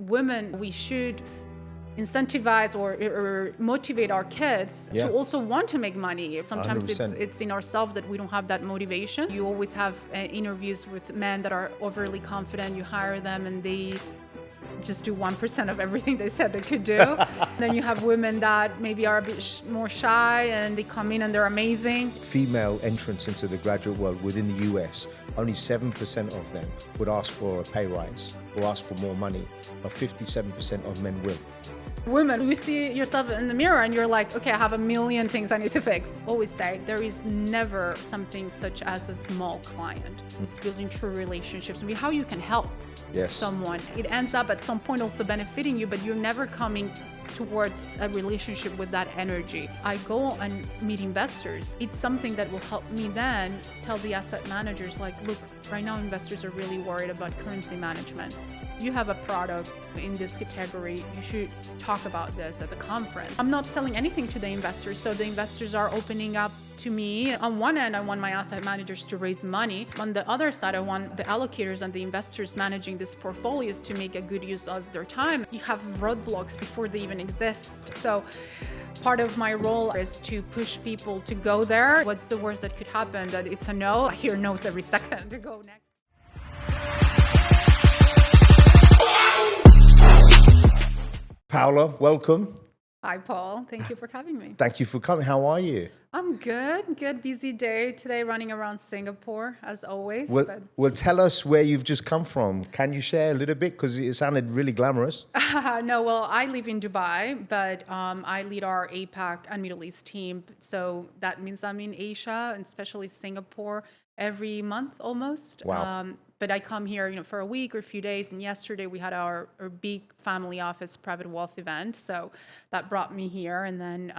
women, we should incentivize or motivate our kids to also want to make money. Sometimes 100%. it's in ourselves that we don't have that motivation. You always have interviews with men that are overly confident. You hire them and they just do 1% of everything they said they could do. Then you have women that maybe are a bit more shy and they come in and they're amazing. Female entrants into the graduate world within the US, only 7% of them would ask for a pay rise or ask for more money, but 57% of men will. Women, you see yourself in the mirror and you're like, okay, I have a million things I need to fix. Always say there is never something such as a small client. It's building true relationships. I mean, how you can help someone. It ends up at some point also benefiting you, but you're never coming towards a relationship with that energy. I go and meet investors. It's something that will help me then tell the asset managers, like, look, right now investors are really worried about currency management. You have a product in this category, you should talk about this at the conference. I'm not selling anything to the investors, so the investors are opening up to me. On one end, I want my asset managers to raise money. On the other side, I want the allocators and the investors managing these portfolios to make a good use of their time. You have roadblocks before they even exist. So part of my role is to push people to go there. What's the worst that could happen? That it's a no. I hear no's every second. To go next. Paola, welcome. Hi, Paul. Thank you for having me. Thank you for coming. How are you? I'm good. Good, busy day today, running around Singapore, as always. Well, tell us where you've just come from. Can you share a little bit? Because it sounded really glamorous. No, well, I live in Dubai, but I lead our APAC and Middle East team. So that means I'm in Asia, and especially Singapore, every month almost. Wow. But I come here, for a week or a few days. And yesterday we had our big family office private wealth event. So that brought me here. And then,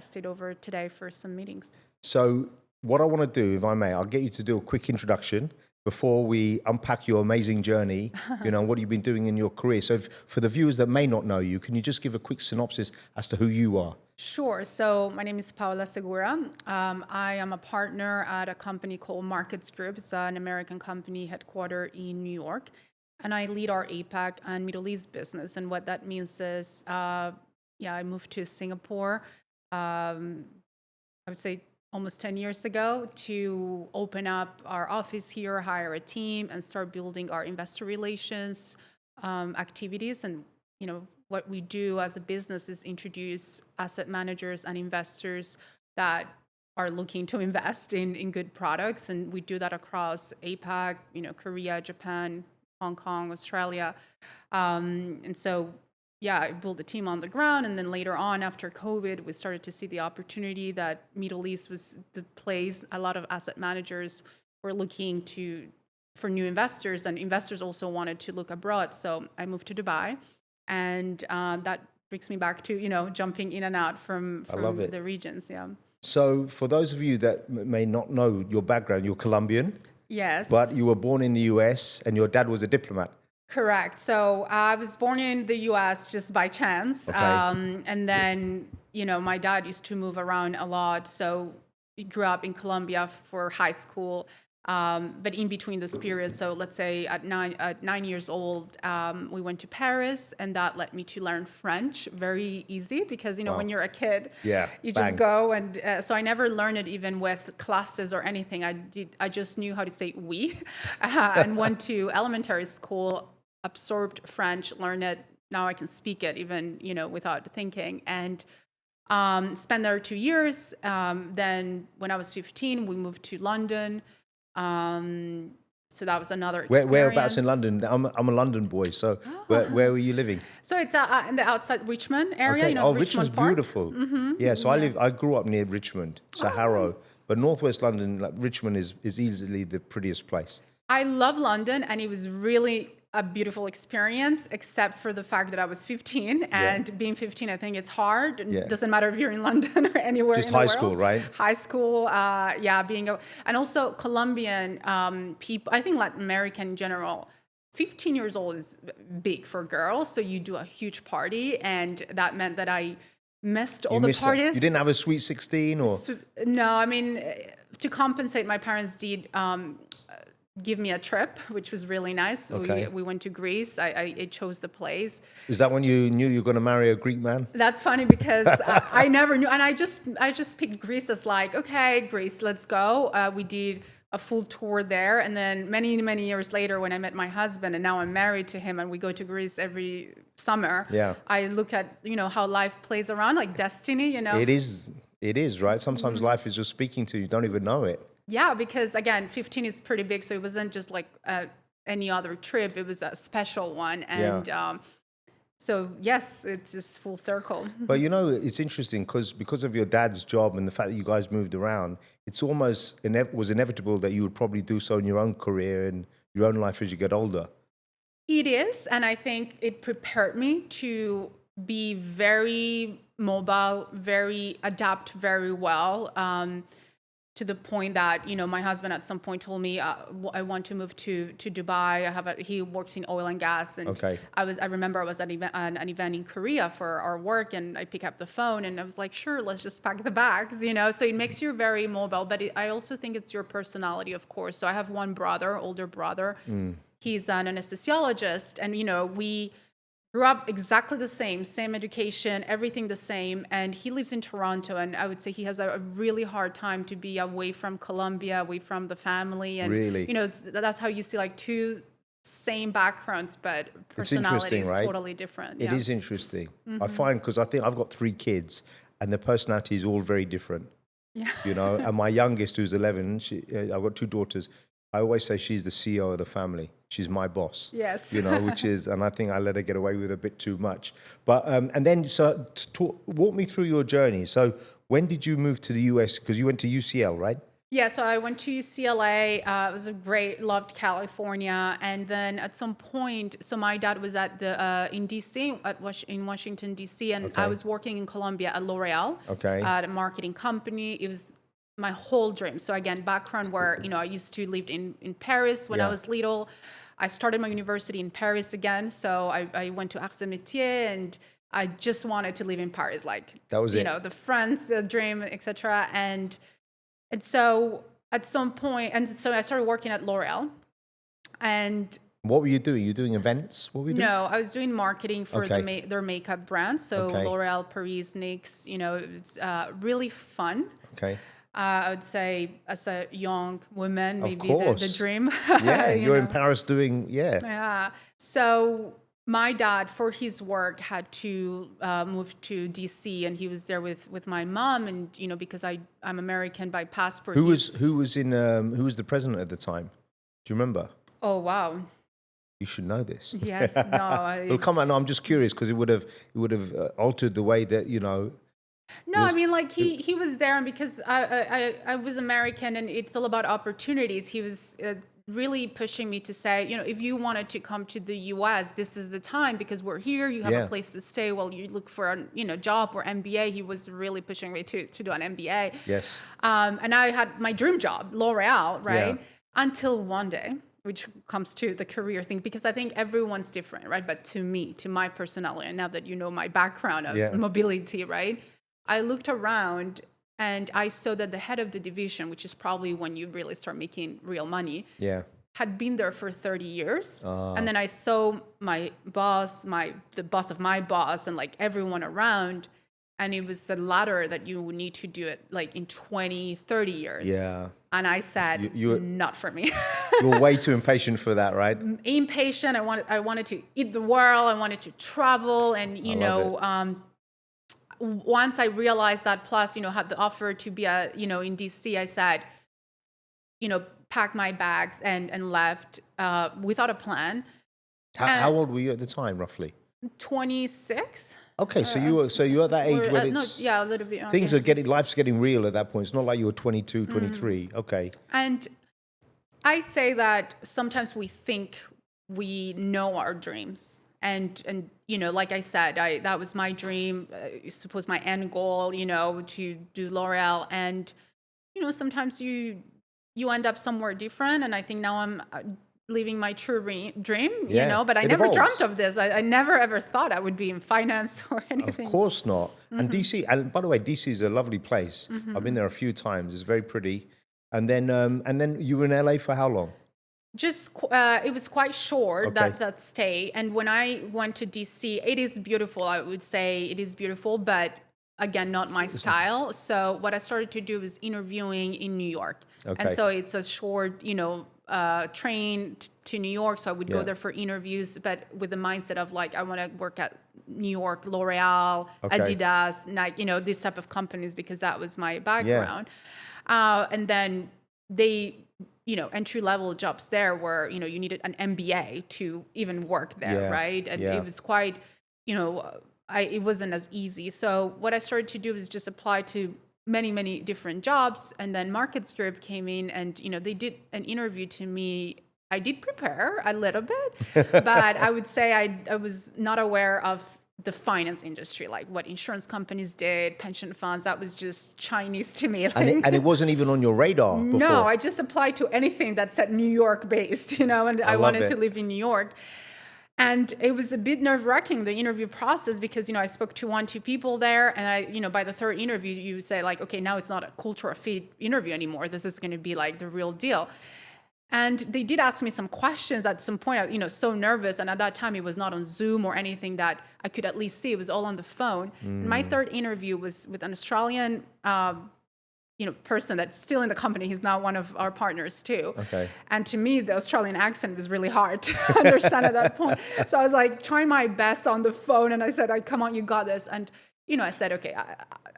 stayed over today for some meetings. So what I want to do, if I may, I'll get you to do a quick introduction before we unpack your amazing journey, what you've been doing in your career. So for the viewers that may not know you, can you just give a quick synopsis as to who you are? Sure. So my name is Paola Segura. I am a partner at a company called Markets Group. It's an American company headquartered in New York. And I lead our APAC and Middle East business. And what that means is, I moved to Singapore, I would say almost 10 years ago, to open up our office here, hire a team, and start building our investor relations activities. And, what we do as a business is introduce asset managers and investors that are looking to invest in good products. And we do that across APAC, Korea, Japan, Hong Kong, Australia. And so, I built a team on the ground. And then later on, after COVID, we started to see the opportunity that Middle East was the place. A lot of asset managers were looking for new investors, and investors also wanted to look abroad. So I moved to Dubai. And that brings me back to, jumping in and out from the regions. Yeah. So for those of you that may not know your background, you're Colombian. Yes. But you were born in the US and your dad was a diplomat. Correct. So I was born in the US just by chance. Okay. And then, my dad used to move around a lot. So he grew up in Colombia for high school. But in between those periods, so let's say at 9 years old, we went to Paris, and that led me to learn French very easy because, when you're a kid, you just go. And so I never learned it even with classes or anything. I just knew how to say oui and went to elementary school, absorbed French, learned it. Now I can speak it even, without thinking. And spent there 2 years. Then when I was 15, we moved to London. So that was another experience. Whereabouts in London? I'm a London boy, so where were you living? So it's in the outside Richmond area. Okay. Richmond Richmond's Park. beautiful. Mm-hmm. Yeah, so I grew up near Richmond, so Harrow. Nice. But northwest London, Richmond is easily the prettiest place. I love London, and it was really a beautiful experience, except for the fact that I was 15, and being 15, I think it's hard. It doesn't matter if you're in London or anywhere Just in the high world. school, right? High school, and also Colombian people, I think Latin American in general, 15 years old is big for girls, so you do a huge party, and that meant that I missed all the parties. You didn't have a sweet 16 or? No, I mean, to compensate, my parents did give me a trip, which was really nice. Okay. We went to Greece. I chose the place. Is that when you knew you were going to marry a Greek man? That's funny because I never knew, and I just picked Greece as like, okay, Greece, let's go. We did a full tour there, and then many years later, when I met my husband, and now I'm married to him, and we go to Greece every summer. Yeah. I look at how life plays around, like destiny. It is, right? Sometimes life is just speaking to you. You don't even know it. Yeah, because again, 15 is pretty big, so it wasn't just like any other trip. It was a special one, and so yes, it's just full circle. But it's interesting because of your dad's job and the fact that you guys moved around, it's almost was inevitable that you would probably do so in your own career and your own life as you get older. It is, and I think it prepared me to be very mobile, adapt very well. To the point that my husband at some point told me I want to move to Dubai. He works in oil and gas, and okay. I remember I was at an event in Korea for our work, and I pick up the phone and I was like, sure, let's just pack the bags, So it makes you very mobile, but I also think it's your personality, of course. So I have one older brother. He's an anesthesiologist, and we grew up exactly the same education, everything the same. And he lives in Toronto, and I would say he has a really hard time to be away from Colombia, away from the family. And, really? That's how you see like two same backgrounds, but personality is totally different. It is interesting. I find, because I think I've got 3 kids and the personality is all very different. Yeah. And my youngest, who's 11, I've got 2 daughters. I always say she's the CEO of the family. She's my boss. Yes. And I think I let her get away with a bit too much. But, and then, so walk me through your journey. So when did you move to the US? Because you went to UCL, right? Yeah, so I went to UCLA. It was loved California. And then at some point, so my dad was at in DC, in Washington, DC, and Okay. I was working in Colombia at L'Oreal, Okay. at a marketing company. It was my whole dream. So again, background where, I used to live in Paris when I was little. I started my university in Paris again. So I went to Arts et Métiers, and I just wanted to live in Paris. Like, that was the friends, the dream, etc. And so at some point, and so I started working at L'Oreal. And what were you doing? You doing events? What were you doing? no, I was doing marketing for Okay. their makeup brand. So Okay. L'Oreal, Paris, NYX, it's really fun. Okay. I would say as a young woman, maybe the course. dream. Yeah, you're in Paris doing, Yeah. So my dad, for his work, had to move to DC, and he was there with my mom. And because I'm American by passport. Who was the president at the time? Do you remember? Oh wow. You should know this. Yes. No. Well, come on. No, I'm just curious because it would have altered the way that No, I mean, like he was there, and because I was American, and it's all about opportunities. He was really pushing me to say, if you wanted to come to the U.S., this is the time, because we're here. You have a place to stay while you look for a job or MBA. He was really pushing me to do an MBA. Yes. And I had my dream job, L'Oreal, right? Yeah. Until one day, which comes to the career thing, because I think everyone's different, right? But to me, to my personality, and now that you know my background of mobility, right? I looked around and I saw that the head of the division, which is probably when you really start making real money, had been there for 30 years. And then I saw my boss, the boss of my boss, and like everyone around. And it was a ladder that you would need to do it like in 20, 30 years. Yeah. And I said, not for me. You were way too impatient for that, right? Impatient. I wanted to eat the world. I wanted to travel. And, once I realized that, plus, had the offer to be in DC, I said, pack my bags and left without a plan. How old were you at the time, roughly? 26. Okay, so you're at that age where it's a little bit. Things are life's getting real at that point. It's not like you were 22, 23. Okay. And I say that sometimes we think we know our dreams. And like I said, that was my dream, suppose my end goal, to do L'Oreal. And, sometimes you end up somewhere different. And I think now I'm living my true dream, but I never dreamt of this. I never ever thought I would be in finance or anything. Of course not. And DC, and by the way, DC is a lovely place. I've been there a few times. It's very pretty. And then you were in LA for how long? It was quite short, Okay. that stay. And when I went to DC, it is beautiful. I would say it is beautiful, but again, not my style. So what I started to do was interviewing in New York. Okay. And so it's a short, train to New York. So I would go Yeah. there for interviews, but with the mindset of like, I want to work at New York, L'Oreal, Okay. Adidas, Nike, these type of companies, because that was my background. And then they, entry-level jobs there where, you needed an MBA to even work there, Yeah. right? And Yeah. it was quite, it wasn't as easy. So what I started to do is just apply to many, many different jobs. And then Markets Group came in and, they did an interview to me. I did prepare a little bit, but I would say I was not aware of the finance industry, like what insurance companies did, pension funds. That was just Chinese to me. And it wasn't even on your radar before. No, I just applied to anything that said New York based, and I love wanted it. to live in New York. And it was a bit nerve-wracking, the interview process, because, I spoke to two people there, and by the third interview, you say like, okay, now it's not a cultural fit interview anymore. This is going to be like the real deal. And they did ask me some questions at some point. So nervous. And at that time, it was not on Zoom or anything that I could at least see. It was all on the phone. And my third interview was with an Australian, person that's still in the company. He's now one of our partners too. Okay. And to me, the Australian accent was really hard to understand at that point. So I was like trying my best on the phone. And I said, come on, you got this. And, I said, okay,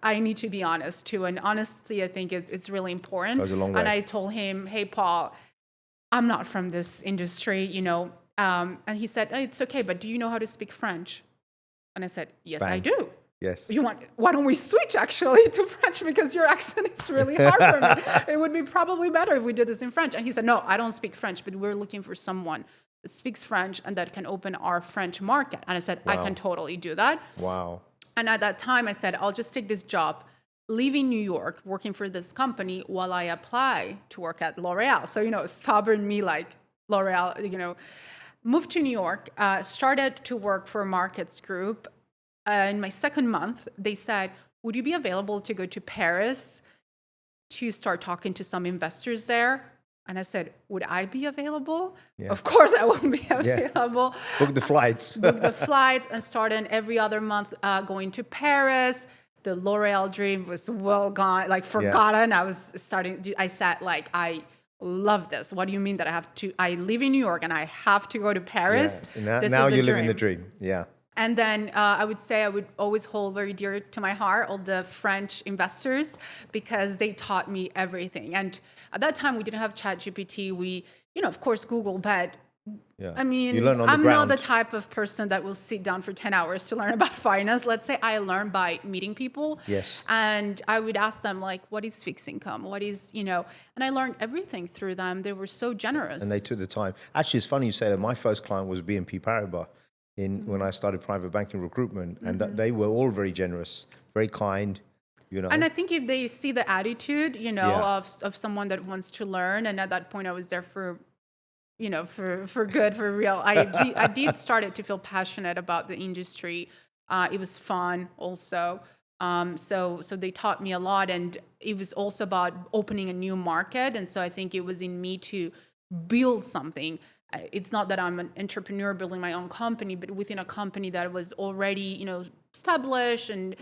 I need to be honest too. And honestly, I think it's really important. Goes a long way. And I told him, hey, Paul, I'm not from this industry, and he said, hey, it's okay, but do you know how to speak French? And I said, yes, Bang. I do. Yes. Why don't we switch actually to French, because your accent is really hard for me. It would be probably better if we did this in French. And he said, no, I don't speak French, but we're looking for someone that speaks French and that can open our French market. And I said, I can totally do that. Wow. And at that time I said, I'll just take this job, leaving New York, working for this company while I apply to work at L'Oreal. So, stubborn me like L'Oreal, moved to New York, started to work for Markets Group. In my second month, they said, would you be available to go to Paris to start talking to some investors there? And I said, would I be available? Yeah. Of course I will be available. Book the flights. Book the flights and started every other month going to Paris. The L'Oreal dream was well gone, like forgotten. I said like, I love this. What do you mean that I live in New York and I have to go to Paris? Yeah. This Now is you're living the dream. Yeah. And then I would say I would always hold very dear to my heart all the French investors, because they taught me everything. And at that time, we didn't have ChatGPT. We, of course, Google, but Yeah. I mean, You learn on the I'm not ground. the type of person that will sit down for 10 hours to learn about finance. Let's say I learn by meeting people. Yes. And I would ask them, like, what is fixed income? What is, and I learned everything through them. They were so generous. And they took the time. Actually, it's funny you say that. My first client was BNP Paribas when I started private banking recruitment. And they were all very generous, very kind, And I think if they see the attitude, Yeah. of someone that wants to learn, and at that point I was there for good, for real. I did started to feel passionate about the industry. It was fun also. So they taught me a lot, and it was also about opening a new market. And so I think it was in me to build something. It's not that I'm an entrepreneur building my own company, but within a company that was already, established, and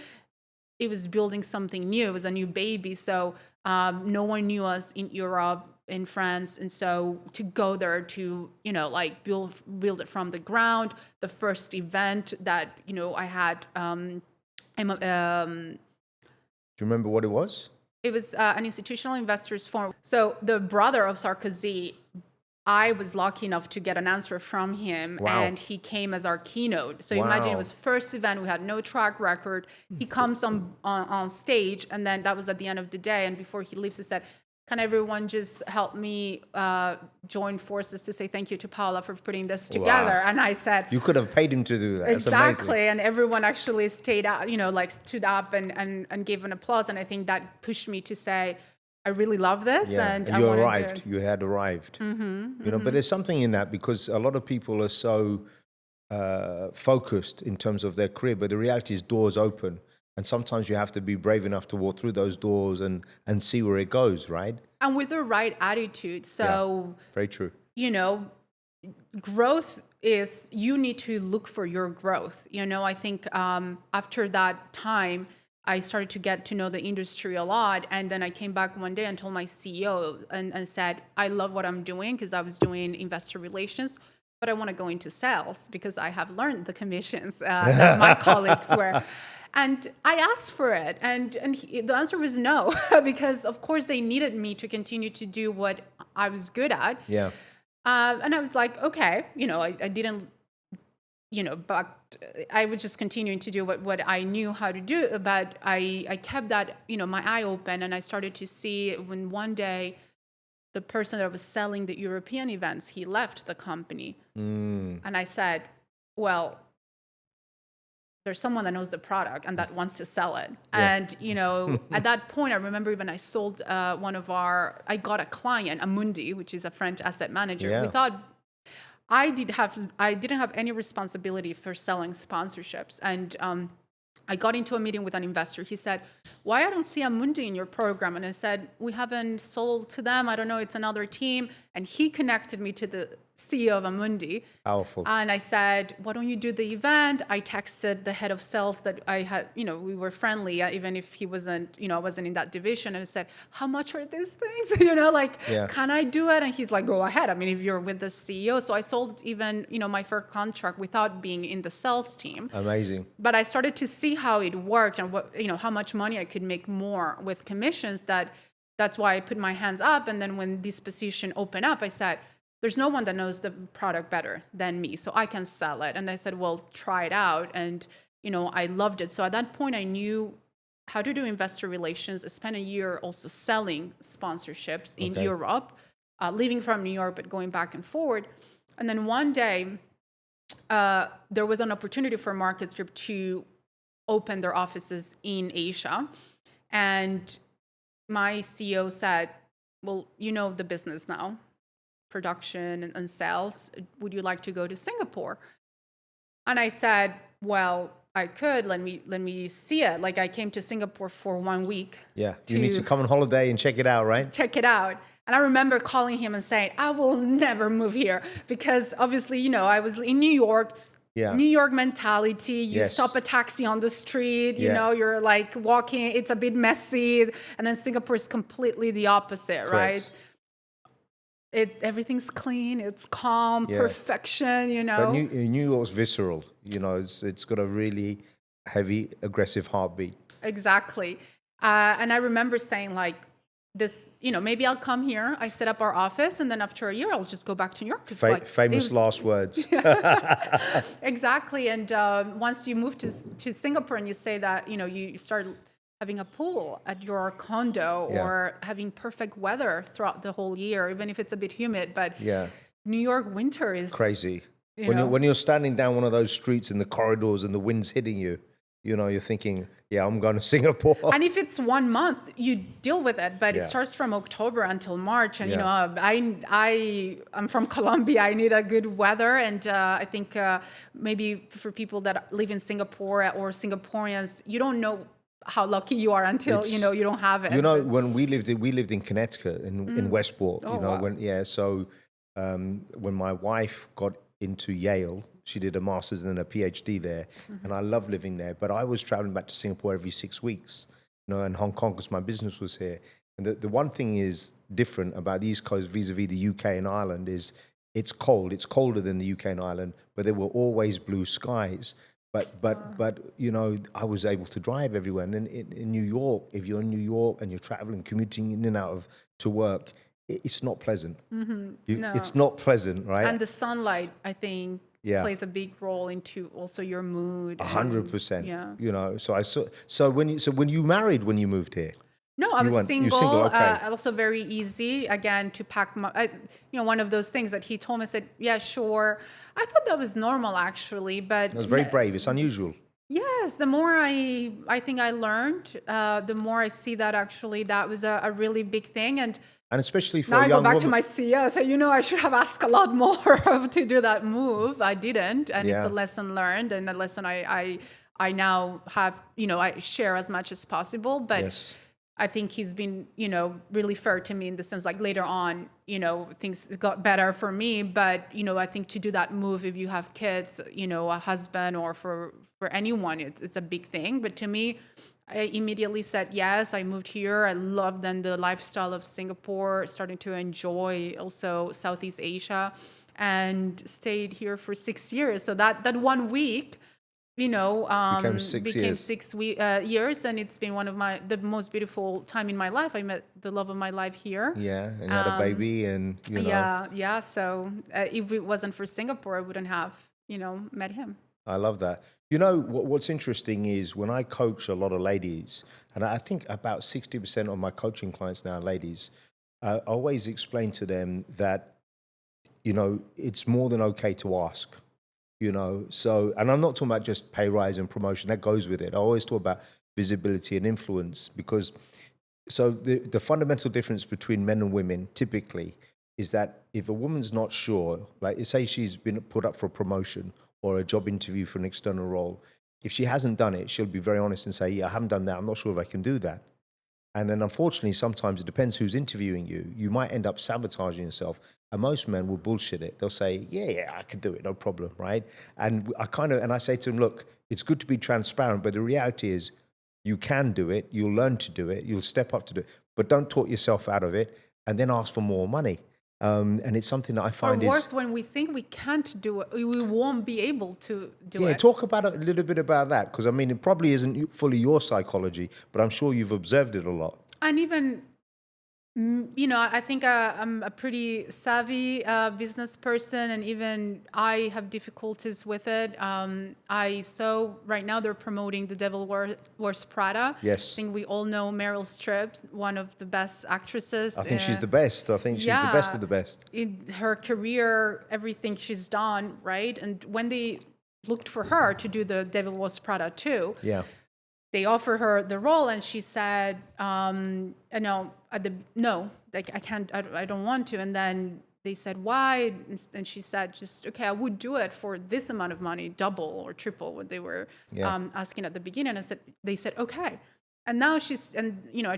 it was building something new. It was a new baby. So no one knew us in Europe, in France. And so to go there to, build it from the ground, the first event that, I had, Do you remember what it was? it was an institutional investors forum. So the brother of Sarkozy, I was lucky enough to get an answer from him, Wow. and he came as our keynote. So imagine it was first event. We had no track record. He comes on stage, and then that was at the end of the day. And before he leaves, he said, can everyone just help me join forces to say thank you to Paola for putting this together? Wow. And I said, You could have paid him to do that. That's exactly. amazing. And everyone actually stayed out, stood up and gave an applause. And I think that pushed me to say, I really love this. Yeah. And I You wanted arrived. to. You had arrived. But there's something in that, because a lot of people are so focused in terms of their career, but the reality is doors open. And sometimes you have to be brave enough to walk through those doors and see where it goes, right? And with the right attitude. So, Very true. growth is, you need to look for your growth. I think after that time, I started to get to know the industry a lot. And then I came back one day and told my CEO and said, I love what I'm doing, because I was doing investor relations, but I want to go into sales because I have learned the commissions that my colleagues were. And I asked for it. And the answer was no, because of course they needed me to continue to do what I was good at. Yeah. And I was like, okay, I didn't, but I was just continuing to do what I knew how to do. But I kept that, my eye open, and I started to see when one day the person that was selling the European events, he left the company. And I said, well, there's someone that knows the product and that wants to sell it. Yeah. And, at that point, I remember even I sold I got a client, Amundi, which is a French asset manager. Yeah. We thought I didn't have any responsibility for selling sponsorships. And I got into a meeting with an investor. He said, why I don't see Amundi in your program? And I said, we haven't sold to them. I don't know. It's another team. And he connected me to the CEO of Amundi. Powerful. And I said, why don't you do the event? I texted the head of sales that I had, we were friendly, even if he wasn't, I wasn't in that division. And I said, how much are these things? Can I do it? And he's like, go ahead. I mean, if you're with the CEO. So I sold even, my first contract without being in the sales team. Amazing. But I started to see how it worked and what, how much money I could make more with commissions. That's why I put my hands up. And then when this position opened up, I said, there's no one that knows the product better than me, so I can sell it. And I said, well, try it out. And, I loved it. So at that point, I knew how to do investor relations. I spent a year also selling sponsorships in Europe, leaving from New York, but going back and forward. And then one day, there was an opportunity for Markets Group to open their offices in Asia. And my CEO said, well, the business now, production and sales, would you like to go to Singapore? And I said, well, I could. Let me see it. Like, I came to Singapore for 1 week. Yeah, you need to come on holiday and check it out, right? Check it out. And I remember calling him and saying, I will never move here, because obviously, I was in New York. Yeah. New York mentality. You stop a taxi on the street, you're like walking, it's a bit messy. And then Singapore is completely the opposite, correct, right? Everything's clean, it's calm, perfection, But New York's visceral, it's got a really heavy, aggressive heartbeat. Exactly. And I remember saying like this, maybe I'll come here, I set up our office, and then after a year, I'll just go back to New York. Famous last words. Exactly. And once you move to Singapore and you say that, you start having a pool at your condo, or having perfect weather throughout the whole year, even if it's a bit humid. But New York winter is crazy. When you're standing down one of those streets in the corridors and the wind's hitting you, you're thinking, I'm going to Singapore. And if it's 1 month, you deal with it. But it starts from October until March. And, I'm from Colombia. I need a good weather. And I think maybe for people that live in Singapore or Singaporeans, you don't know how lucky you are until you don't have it. When we lived in Connecticut in Westport. So when my wife got into Yale, she did a master's and then a PhD there, and I love living there. But I was traveling back to Singapore every 6 weeks, and Hong Kong, because my business was here. And the one thing is different about the East Coast vis-a-vis the UK and Ireland is it's cold. It's colder than the UK and Ireland, but there were always blue skies. But I was able to drive everywhere. And then in New York, if you're in New York and you're traveling, commuting in and out to work, it's not pleasant. No. It's not pleasant, right? And the sunlight, I think, plays a big role into also your mood. 100%. Yeah. So when you married, when you moved here? No, I was single. Okay. Also very easy, again, to pack my, one of those things that he told me, said, yeah, sure. I thought that was normal, actually, but. It was very brave. It's unusual. Yes. The more I think I learned, the more I see that actually that was a really big thing. And especially for now a young I go back woman. to my CEO, I say, I should have asked a lot more to do that move. I didn't. And it's a lesson learned, and a lesson I now have, I share as much as possible. But I think he's been, really fair to me in the sense like later on, things got better for me. But, I think to do that move, if you have kids, a husband or for anyone, it's a big thing. But to me, I immediately said yes. I moved here. I loved then the lifestyle of Singapore, starting to enjoy also Southeast Asia, and stayed here for 6 years. So that 1 week, Became 6 years. 6 years, and it's been one of the most beautiful time in my life. I met the love of my life here. Yeah, and had a baby, and Yeah. So if it wasn't for Singapore, I wouldn't have, met him. I love that. What's interesting is when I coach a lot of ladies, and I think about 60% of my coaching clients now are ladies, I always explain to them that, it's more than okay to ask. So, and I'm not talking about just pay rise and promotion, that goes with it. I always talk about visibility and influence, because so the fundamental difference between men and women typically is that if a woman's not sure, like say she's been put up for a promotion or a job interview for an external role, if she hasn't done it, she'll be very honest and say, yeah, I haven't done that, I'm not sure if I can do that. And then unfortunately, sometimes it depends who's interviewing you. You might end up sabotaging yourself. And most men will bullshit it. They'll say, yeah, I can do it, no problem, right? And I say to them, look, it's good to be transparent, but the reality is you can do it, you'll learn to do it, you'll step up to do it, but don't talk yourself out of it and then ask for more money. And it's something that I find or worse, when we think we can't do it, we won't be able to do it. Yeah, talk about a little bit about that, because I mean, it probably isn't fully your psychology, but I'm sure you've observed it a lot. And even, I think I'm a pretty savvy business person, and even I have difficulties with it. I saw right now they're promoting The Devil Wears Prada. Yes. I think we all know Meryl Streep, one of the best actresses. I think she's the best. I think she's the best of the best. In her career, everything she's done, right? And when they looked for her to do The Devil Wears Prada too, they offered her the role, and she said, no, like I can't, I don't want to. And then they said, why? And she said, just, okay, I would do it for this amount of money, double or triple what they were asking at the beginning. And they said, okay. And now I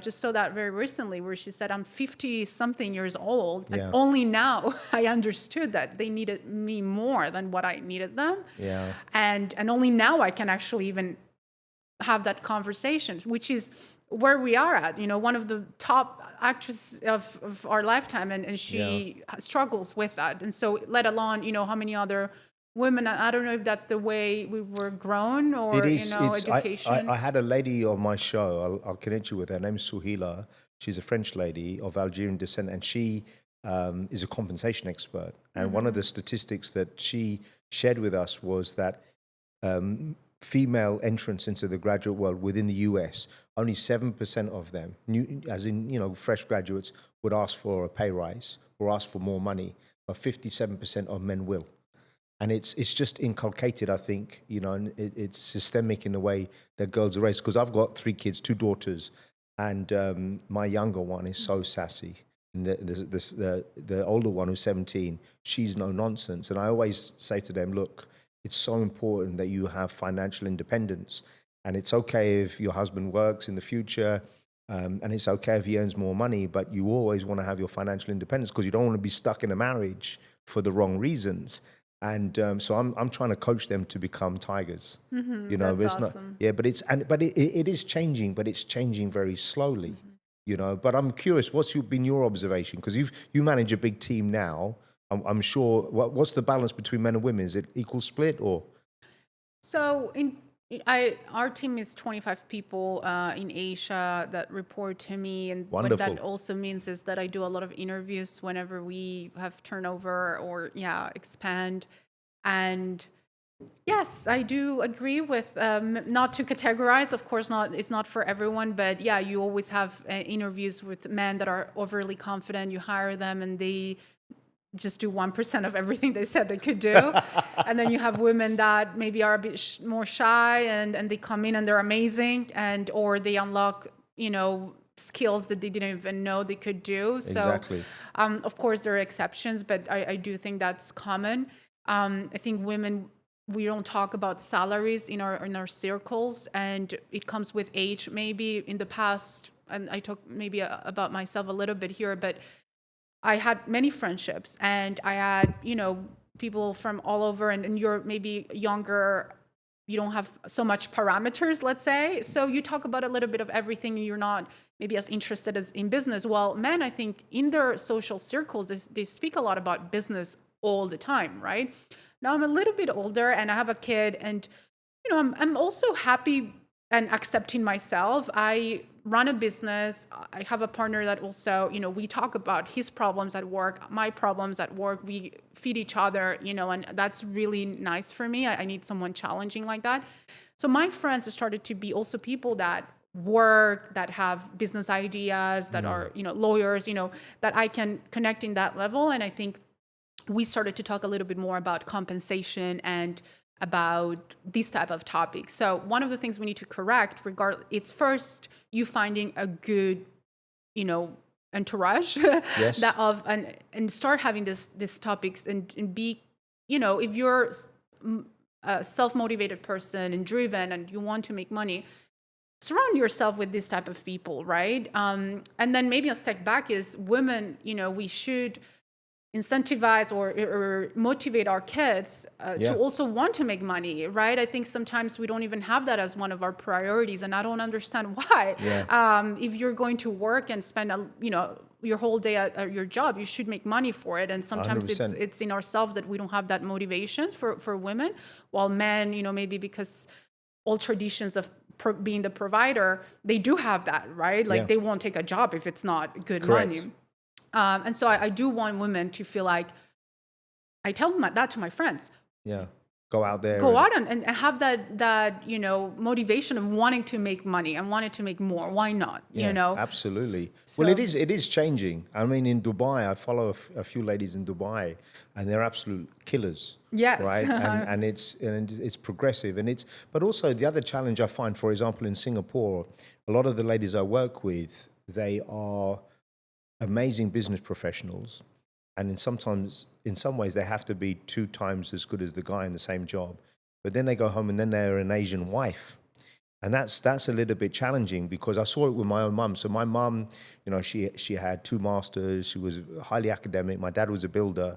just saw that very recently where she said, I'm 50 something years old. And only now I understood that they needed me more than what I needed them. Yeah. And only now I can actually even have that conversation, which is where we are at, one of the top actresses of our lifetime, and she struggles with that. And so let alone, how many other women, I don't know if that's the way we were grown or, it is, education. I had a lady on my show, I'll connect you with her, her name's Suhila. She's a French lady of Algerian descent, and she is a compensation expert. And one of the statistics that she shared with us was that female entrants into the graduate world within the US, only 7% of them, fresh graduates, would ask for a pay rise or ask for more money, but 57% of men will. And it's just inculcated, I think, and it's systemic in the way that girls are raised. Because I've got 3 kids, 2 daughters, and my younger one is so sassy. And the older one, who's 17, she's no nonsense. And I always say to them, look, it's so important that you have financial independence. And it's okay if your husband works in the future, and it's okay if he earns more money, but you always want to have your financial independence, because you don't want to be stuck in a marriage for the wrong reasons. And so I'm trying to coach them to become tigers. That's awesome. But it is changing, but it's changing very slowly. But I'm curious, what's been your observation? Because you manage a big team now. I'm sure. What's the balance between men and women? Is it equal split or? So our team is 25 people in Asia that report to me, and Wonderful. what that also means is that I do a lot of interviews whenever we have turnover or expand. And yes, I do agree with not to categorize. Of course, it's not for everyone, but you always have interviews with men that are overly confident. You hire them, and they just do 1% of everything they said they could do. And then you have women that maybe are a bit more shy, and they come in and they're amazing, or they unlock, skills that they didn't even know they could do. Exactly. So, of course, there are exceptions, but I do think that's common. I think women, we don't talk about salaries in our circles, and it comes with age. Maybe in the past and I talk maybe about myself a little bit here, but I had many friendships, and I had, people from all over, and you're maybe younger, you don't have so much parameters, let's say. So you talk about a little bit of everything. You're not maybe as interested as in business. Well, men, I think in their social circles, they speak a lot about business all the time, right? Now I'm a little bit older and I have a kid, and I'm also happy and accepting myself. I run a business. I have a partner that also, we talk about his problems at work, my problems at work. We feed each other, and that's really nice for me. I need someone challenging like that. So my friends started to be also people that work, that have business ideas, that are, lawyers, that I can connect in that level. And I think we started to talk a little bit more about compensation and about these type of topics. So one of the things we need to correct, it's first you finding a good, entourage Yes. and start having these topics and be, if you're a self-motivated person and driven and you want to make money, surround yourself with this type of people, right? And then maybe a step back is women, we should incentivize or motivate our kids to also want to make money, right? I think sometimes we don't even have that as one of our priorities, and I don't understand why. If you're going to work and spend your whole day at your job, you should make money for it. And sometimes 100%. it's in ourselves that we don't have that motivation for women, while men, maybe because old traditions of being the provider, they do have that, right? Like they won't take a job if it's not good money. And so I do want women to feel like, I tell them that to my friends. Yeah. Go out there. Go out and have that motivation of wanting to make money and wanting to make more. Why not? Absolutely. So, well, it is changing. I mean, in Dubai, I follow a few ladies in Dubai, and they're absolute killers. Yes. Right. And it's progressive, but also the other challenge I find, for example, in Singapore, a lot of the ladies I work with, they are amazing business professionals. And in some ways, they have to be 2 times as good as the guy in the same job. But then they go home and then they're an Asian wife. And that's a little bit challenging, because I saw it with my own mum. So my mum, she had 2 masters. She was highly academic. My dad was a builder.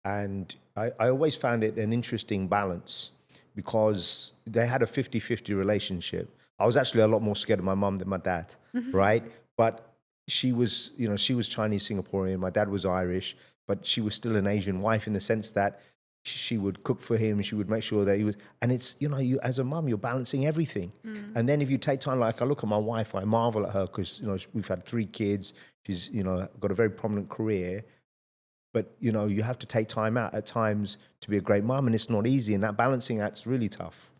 And I always found it an interesting balance, because they had a 50-50 relationship. I was actually a lot more scared of my mum than my dad, right? But she was Chinese Singaporean. My dad was Irish. But she was still an Asian wife, in the sense that she would cook for him. She would make sure that he was, and it's, you as a mum, you're balancing everything. And then if you take time, like I look at my wife, I marvel at her, because, we've had 3 kids. She's, got a very prominent career, but, you have to take time out at times to be a great mum, and it's not easy. And that balancing act's really tough.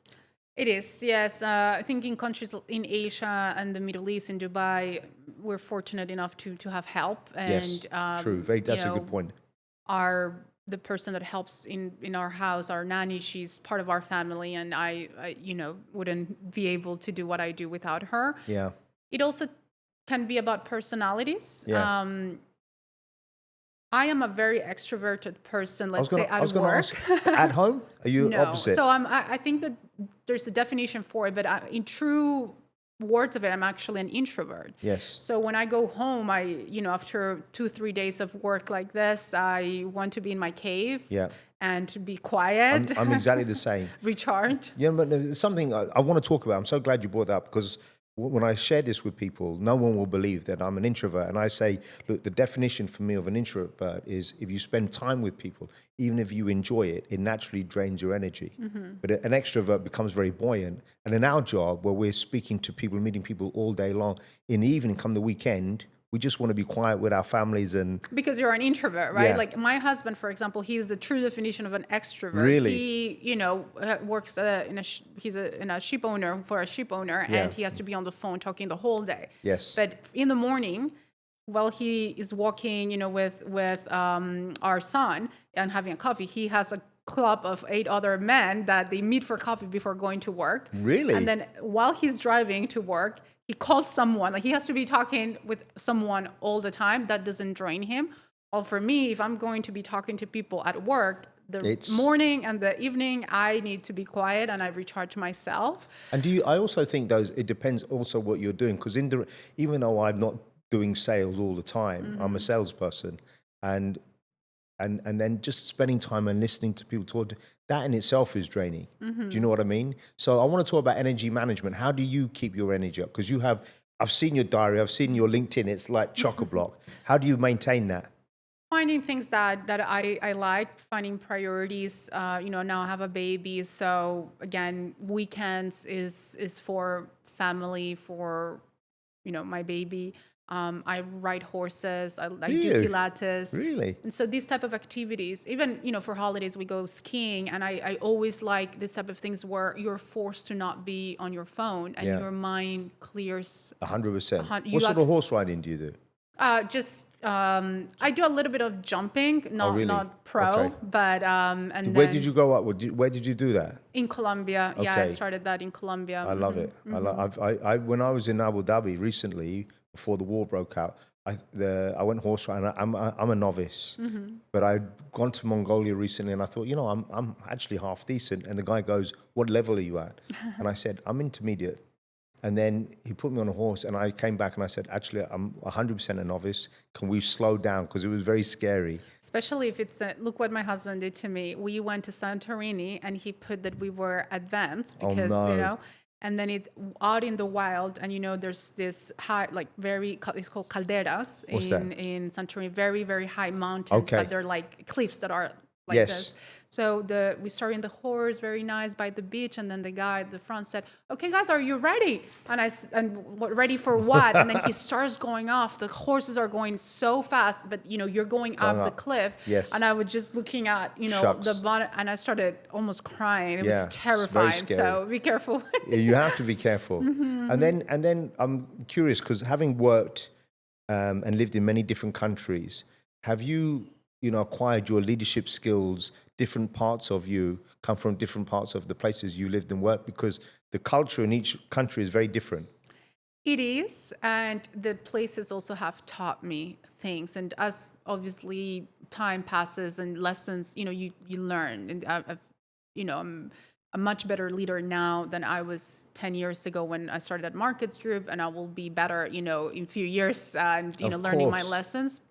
It is, yes. I think in countries in Asia and the Middle East, in Dubai, we're fortunate enough to have help. And, yes, true. That's a good point. The person that helps in our house, our nanny, she's part of our family, and I wouldn't be able to do what I do without her. Yeah. It also can be about personalities. Yeah. I am a very extroverted person, let's say at work. Ask, at home? Are you No. opposite? So I think that there's a definition for it, but in true words of it, I'm actually an introvert. Yes. So when I go home, after 2-3 days of work like this, I want to be in my cave. Yeah. And to be quiet. I'm exactly the same. Recharge. Yeah, but there's something I want to talk about. I'm so glad you brought that up, because when I share this with people, no one will believe that I'm an introvert. And I say, look, the definition for me of an introvert is, if you spend time with people, even if you enjoy it, it naturally drains your energy. But an extrovert becomes very buoyant. And in our job, where we're speaking to people, meeting people all day long, in the evening, come the weekend, we just want to be quiet with our families. And because you're an introvert, right? Yeah. Like my husband, for example, he's the true definition of an extrovert. Really? He, works he's a sheep owner for a sheep owner, and he has to be on the phone talking the whole day. Yes. But in the morning, while he is walking, with our son and having a coffee, he has a club of 8 other men that they meet for coffee before going to work. Really? And then while he's driving to work, he calls someone. Like, he has to be talking with someone all the time. That doesn't drain him. Or for me, if I'm going to be talking to people at work, morning and the evening, I need to be quiet and I recharge myself. And I also think it depends also what you're doing, because even though I'm not doing sales all the time, I'm a salesperson, and then just spending time and listening to people talk, that in itself is draining. Do you know what I mean? So I want to talk about energy management. How do you keep your energy up? Because I've seen your diary, I've seen your LinkedIn, it's like chock-a-block. How do you maintain that? Finding things that I like, finding priorities. Now I have a baby, so again, weekends is for family, for my baby. I ride horses. I do Pilates. Really? And so these type of activities, even for holidays, we go skiing, and I always like this type of things where you're forced to not be on your phone and your mind clears. 100%. What sort of horse riding do you do? I do a little bit of jumping, not pro, okay. But and where did you grow up? Where did you do that? In Colombia. Okay. Yeah, I started that in Colombia. I love it. When I was in Abu Dhabi recently, before the war broke out, I went horse riding. I'm a novice, but I'd gone to Mongolia recently, and I thought, I'm actually half decent. And the guy goes, "What level are you at?" And I said, "I'm intermediate." And then he put me on a horse, and I came back and I said, "Actually, I'm 100% a novice. Can we slow down?" Because it was very scary. Especially if look what my husband did to me. We went to Santorini, and he put that we were advanced because, and then out in the wild, and there's this high, like it's called calderas in Santorini, very, very high mountains, but they're like cliffs that are like this. So we started in the horse, very nice, by the beach, and then the guy at the front said, "Okay, guys, are you ready?" And ready for what? And then he starts going off. The horses are going so fast, but you're going up the cliff. Yes. And I was just looking at Shucks. the bottom, and I started almost crying. It was terrifying. So be careful. You have to be careful. And then I'm curious, because having worked and lived in many different countries, have you acquired your leadership skills? Different parts of you come from different parts of the places you lived and worked, because the culture in each country is very different. It is, and the places also have taught me things. And as obviously time passes and lessons, you learn. And I'm a much better leader now than I was 10 years ago when I started at Markets Group, and I will be better, in a few years, and learning my lessons.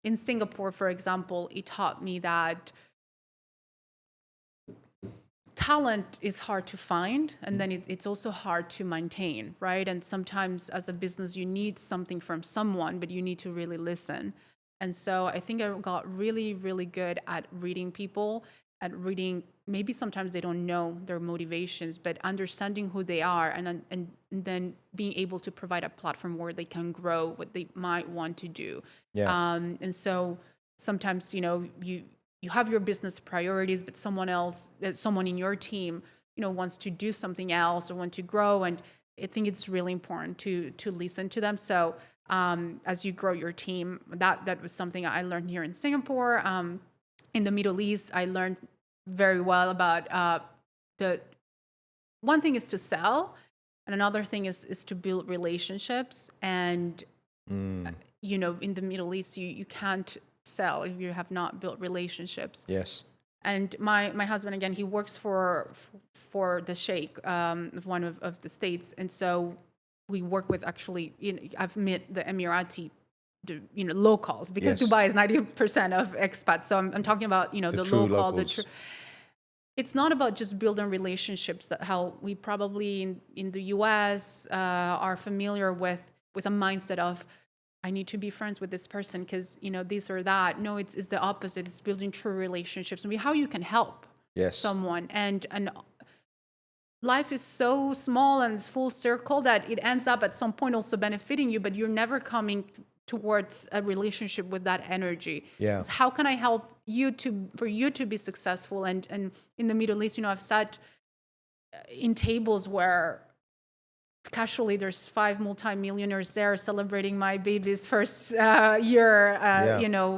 In Singapore, for example, it taught me that talent is hard to find, and then it's also hard to maintain, right? And sometimes as a business, you need something from someone, but you need to really listen. And so I think I got really, really good at reading people, at reading, maybe sometimes they don't know their motivations, but understanding who they are, and then being able to provide a platform where they can grow what they might want to do. Yeah. And so sometimes, you have your business priorities, but someone in your team, wants to do something else or want to grow. And I think it's really important to listen to them. So as you grow your team, that was something I learned here in Singapore. In the Middle East, I learned very well about the one thing is to sell, and another thing is to build relationships. And in the Middle East, you can't sell if you have not built relationships. Yes. And my husband, again, he works for the sheikh of one of the states, and so we work with actually. I've met the Emirati locals, because Dubai is 90% of expats. So I'm talking about, the local, locals. It's not about just building relationships that how we probably in the US are familiar with a mindset of, I need to be friends with this person because, this or that. No, it's the opposite. It's building true relationships. How you can help someone. And life is so small and full circle that it ends up at some point also benefiting you, but you're never coming towards a relationship with that energy. Yeah. So how can I help you for you to be successful? And in the Middle East, I've sat in tables where casually there's 5 multimillionaires there celebrating my baby's first year,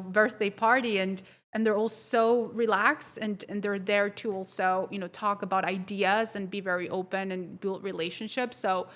birthday party, and they're all so relaxed, and they're there to also, talk about ideas and be very open and build relationships. So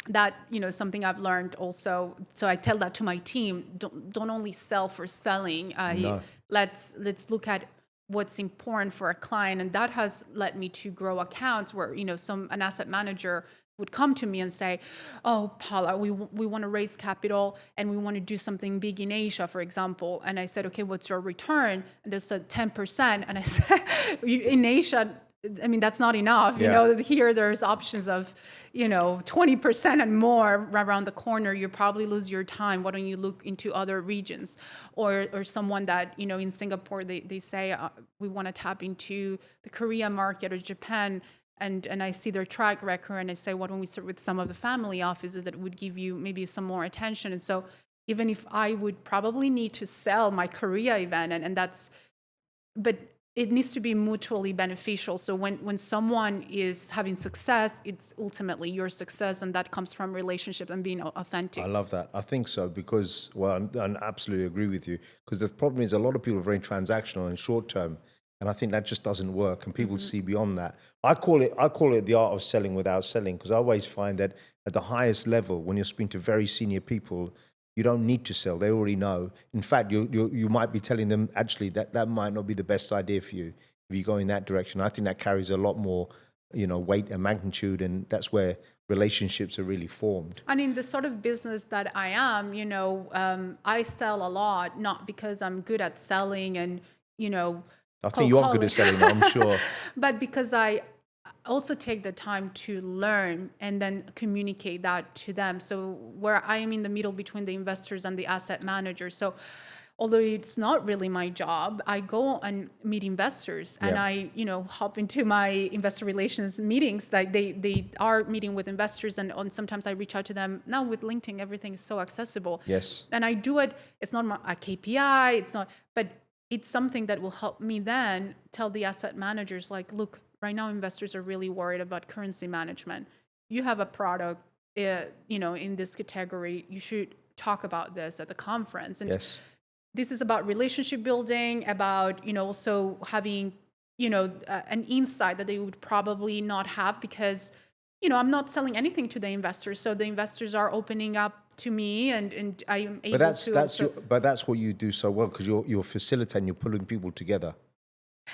that, something I've learned also. So I tell that to my team, don't only sell for selling. No. Let's look at what's important for a client. And that has led me to grow accounts where, an asset manager would come to me and say, oh, Paula, we want to raise capital and we want to do something big in Asia, for example. And I said, okay, what's your return? And they said 10%. And I said, in Asia, I mean, that's not enough. Here there's options of, 20% and more around the corner. You probably lose your time. Why don't you look into other regions? Or someone that, in Singapore, they say, we want to tap into the Korea market or Japan. And I see their track record and I say, why don't we start with some of the family offices that would give you maybe some more attention? And so even if I would probably need to sell my Korea event, but it needs to be mutually beneficial. So when someone is having success, it's ultimately your success, and that comes from relationship and being authentic. I love that. I think so because, I absolutely agree with you, because the problem is a lot of people are very transactional and short term. And I think that just doesn't work, and people see beyond that. I call it the art of selling without selling, because I always find that at the highest level, when you're speaking to very senior people, you don't need to sell. They already know. In fact, you might be telling them, actually, that might not be the best idea for you if you go in that direction. I think that carries a lot more, weight and magnitude, and that's where relationships are really formed. And in the sort of business that I am, I sell a lot, not because I'm good at selling and, I think you are good at selling, I'm sure. But because I also take the time to learn and then communicate that to them. So where I am in the middle between the investors and the asset managers. So although it's not really my job, I go and meet investors and I, hop into my investor relations meetings. Like they are meeting with investors, and sometimes I reach out to them. Now with LinkedIn, everything is so accessible. Yes. And I do it. It's not a KPI. It's not, but it's something that will help me then tell the asset managers, like, look, right now investors are really worried about currency management. You have a product, in this category. You should talk about this at the conference. And yes. This is about relationship building, about, also having, an insight that they would probably not have because, I'm not selling anything to the investors. So the investors are opening up to me, and I am able but that's what you do so well, because you're facilitating, you're pulling people together,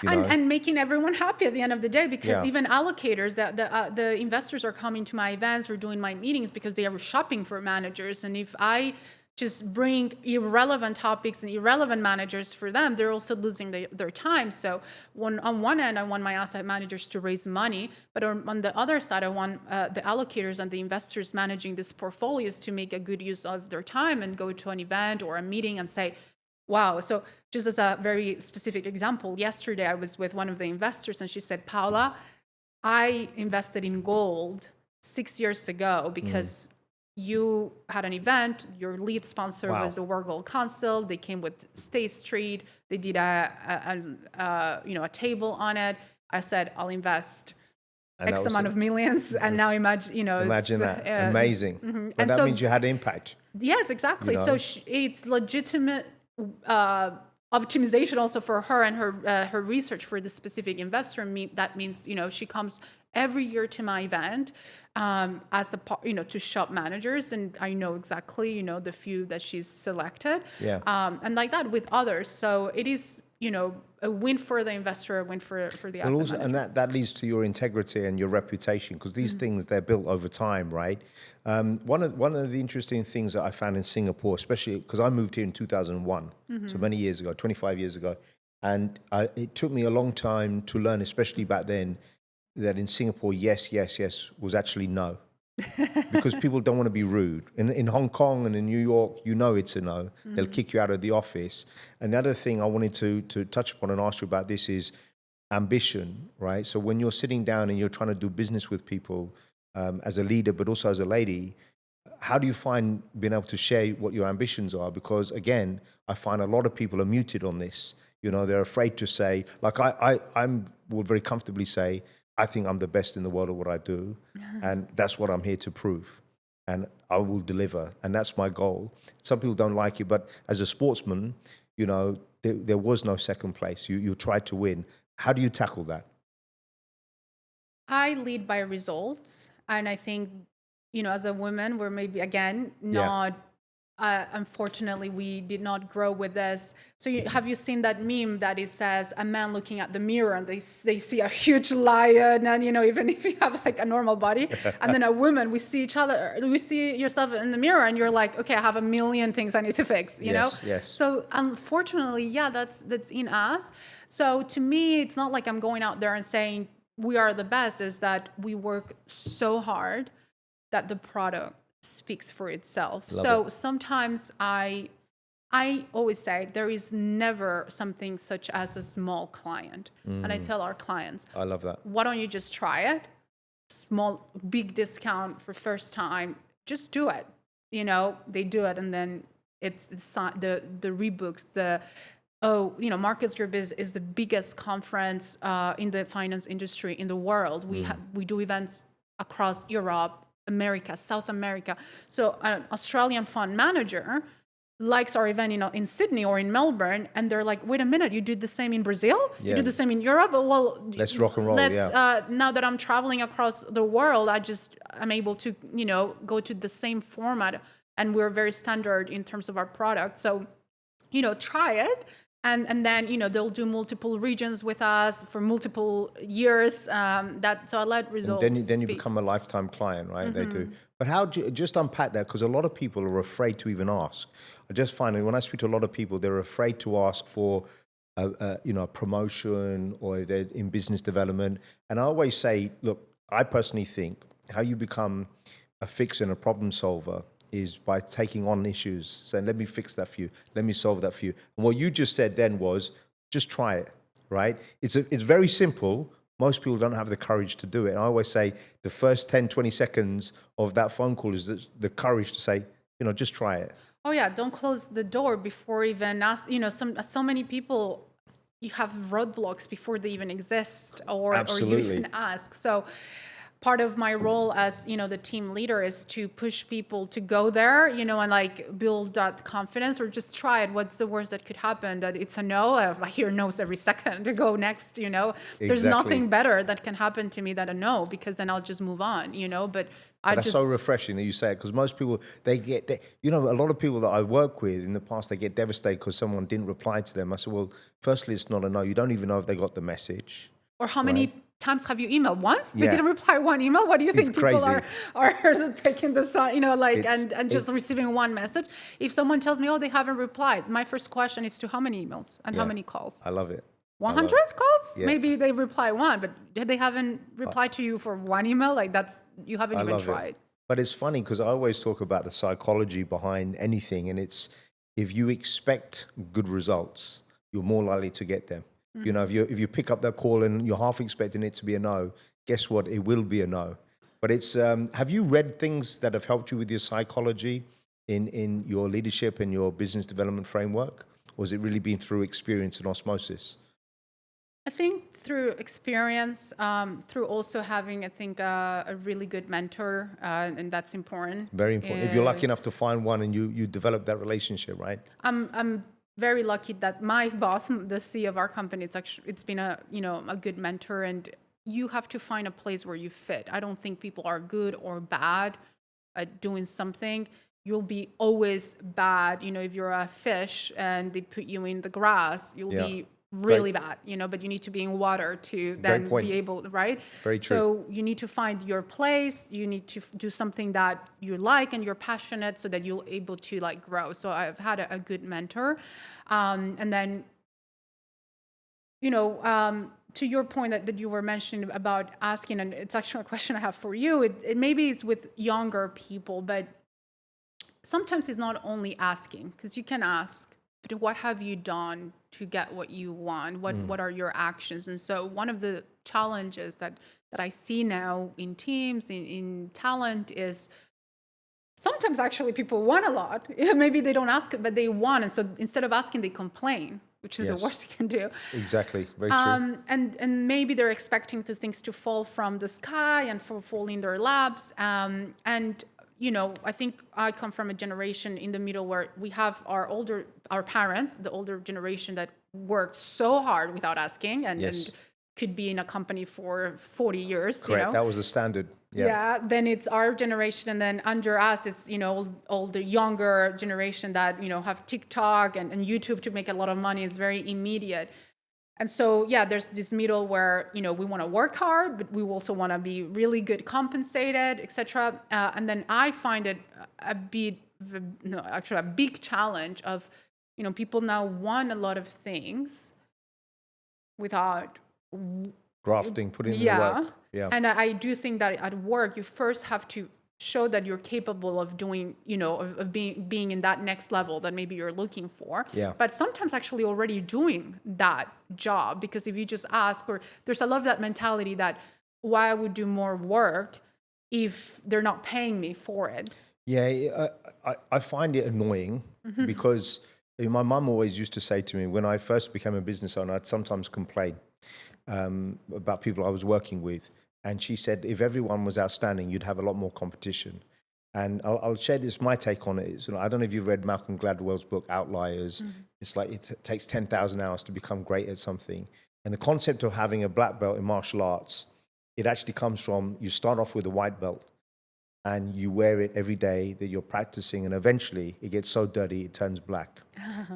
and making everyone happy at the end of the day, because even allocators, the investors are coming to my events or doing my meetings because they are shopping for managers. And if I just bring irrelevant topics and irrelevant managers for them, they're also losing their time. So on one end, I want my asset managers to raise money, but on the other side, I want the allocators and the investors managing these portfolios to make a good use of their time and go to an event or a meeting and say, wow. So just as a very specific example, yesterday I was with one of the investors and she said, Paola, I invested in gold 6 years ago because you had an event, your lead sponsor was the World Gold Council. They came with State Street. They did a table on it. I said, I'll invest X amount of millions. And now imagine that. Amazing. Mm-hmm. And that means you had impact. Yes, exactly. So it's legitimate optimization also for her and her research for the specific investor. That means, she comes every year to my event as to shop managers, and I know exactly, the few that she's selected. And like that with others. So it is, a win for the investor, a win for the asset manager. And that leads to your integrity and your reputation, because these things, they're built over time, right? One of the interesting things that I found in Singapore, especially because I moved here in 2001, so many years ago, 25 years ago, and it took me a long time to learn, especially back then, that in Singapore, yes was actually no. Because people don't want to be rude. In Hong Kong and in New York, it's a no. They'll kick you out of the office. Another thing I wanted to touch upon and ask you about this is ambition, right? So when you're sitting down and you're trying to do business with people as a leader, but also as a lady, how do you find being able to share what your ambitions are? Because again, I find a lot of people are muted on this. They're afraid to say, like I will very comfortably say, I think I'm the best in the world at what I do, and that's what I'm here to prove, and I will deliver, and that's my goal. Some people don't like it, but as a sportsman, there was no second place. You tried to win. How do you tackle that? I lead by results, and I think as a woman, we're maybe, again, not, unfortunately, we did not grow with this. So have you seen that meme that it says a man looking at the mirror and they see a huge lion, and, even if you have like a normal body, and then a woman, we see yourself in the mirror and you're like, okay, I have a million things I need to fix, you know? Yes. So unfortunately, that's in us. So to me, it's not like I'm going out there and saying we are the best, is that we work so hard that the product speaks for itself. Sometimes I always say there is never something such as a small client. And I tell our clients, I love that. Why don't you just try it? Big discount for first time. Just do it. They do it, and then it's the rebooks, Markets Group is the biggest conference in the finance industry in the world. We do events across Europe, America, South America. So an Australian fund manager likes our event in Sydney or in Melbourne, and they're like, wait a minute, you did the same in Brazil? You did the same in Europe? Well, let's rock and roll. Now that I'm traveling across the world, I'm able to, go to the same format, and we're very standard in terms of our product. So, try it. And then, they'll do multiple regions with us for multiple years. So I let results and then you speak. become a lifetime client, right? They do. But how do you just unpack that? Because a lot of people are afraid to even ask. I just find that when I speak to a lot of people, they're afraid to ask for a promotion, or if they're in business development. And I always say, look, I personally think how you become a fixer and a problem solver is by taking on issues, saying, let me fix that for you, let me solve that for you. And what you just said then was, just try it, right? It's very simple. Most people don't have the courage to do it. And I always say the first 10, 20 seconds of that phone call is the courage to say, just try it. Oh yeah, don't close the door before even ask. So many people, you have roadblocks before they even exist, or you even ask. So part of my role as, the team leader is to push people to go there, and like build that confidence, or just try it. What's the worst that could happen? That it's a no. I hear no's every second to go next, There's nothing better that can happen to me than a no, because then I'll just move on, but that's so refreshing that you say it, because most people, a lot of people that I work with in the past, they get devastated because someone didn't reply to them. I said, well, firstly, it's not a no. You don't even know if they got the message. Or how many times have you emailed? Once? They didn't reply one email? What do you think people are taking this on, and just receiving one message? If someone tells me, they haven't replied, my first question is to how many emails and how many calls? I love it. 100 calls? Yeah. Maybe they reply one, but they haven't replied to you for one email. You haven't even tried. But it's funny because I always talk about the psychology behind anything. And it's, if you expect good results, you're more likely to get them. If you pick up that call and you're half expecting it to be a no, guess what? It will be a no. But it's, have you read things that have helped you with your psychology in your leadership and your business development framework? Or has it really been through experience and osmosis? I think through experience, through also having, a really good mentor, and that's important. Very important. If you're lucky enough to find one and you develop that relationship, right? I'm very lucky that my boss, the CEO of our company, it's been a good mentor, and you have to find a place where you fit. I don't think people are good or bad at doing something. You'll be always bad, if you're a fish and they put you in the grass, you'll be really bad, but you need to be in water to then be able, right? Very true. So you need to find your place. You need to do something that you like and you're passionate, so that you're able to grow. So I've had a good mentor. And then, to your point that you were mentioning about asking, and it's actually a question I have for you. It maybe it's with younger people, but sometimes it's not only asking, because you can ask, but what have you done to get what you want? What are your actions? And so one of the challenges that I see now in teams, in talent, is sometimes actually people want a lot. Maybe they don't ask it, but they want. And so instead of asking, they complain, which is the worst you can do. Exactly. Very true. And maybe they're expecting things to fall from the sky and fall in their laps. And I think I come from a generation in the middle where we have our parents, the older generation, that worked so hard without asking and could be in a company for 40 years. Correct. That was the standard. Yeah, then it's our generation, and then under us, it's all the younger generation that have TikTok and YouTube to make a lot of money. It's very immediate, and so there's this middle where we want to work hard, but we also want to be really good compensated, etc. And then I find it a big challenge of people now want a lot of things without grafting, putting in the work. Yeah. And I do think that at work, you first have to show that you're capable of doing, of being in that next level that maybe you're looking for. Yeah. But sometimes actually already doing that job, because if you just ask, or there's a lot of that mentality that why I would do more work if they're not paying me for it. Yeah, I find it annoying because my mum always used to say to me when I first became a business owner, I'd sometimes complain about people I was working with. And she said, if everyone was outstanding, you'd have a lot more competition. And I'll share this, my take on it. So I don't know if you've read Malcolm Gladwell's book, Outliers. It's like it takes 10,000 hours to become great at something. And the concept of having a black belt in martial arts, it actually comes from, you start off with a white belt and you wear it every day that you're practicing, and eventually it gets so dirty it turns black.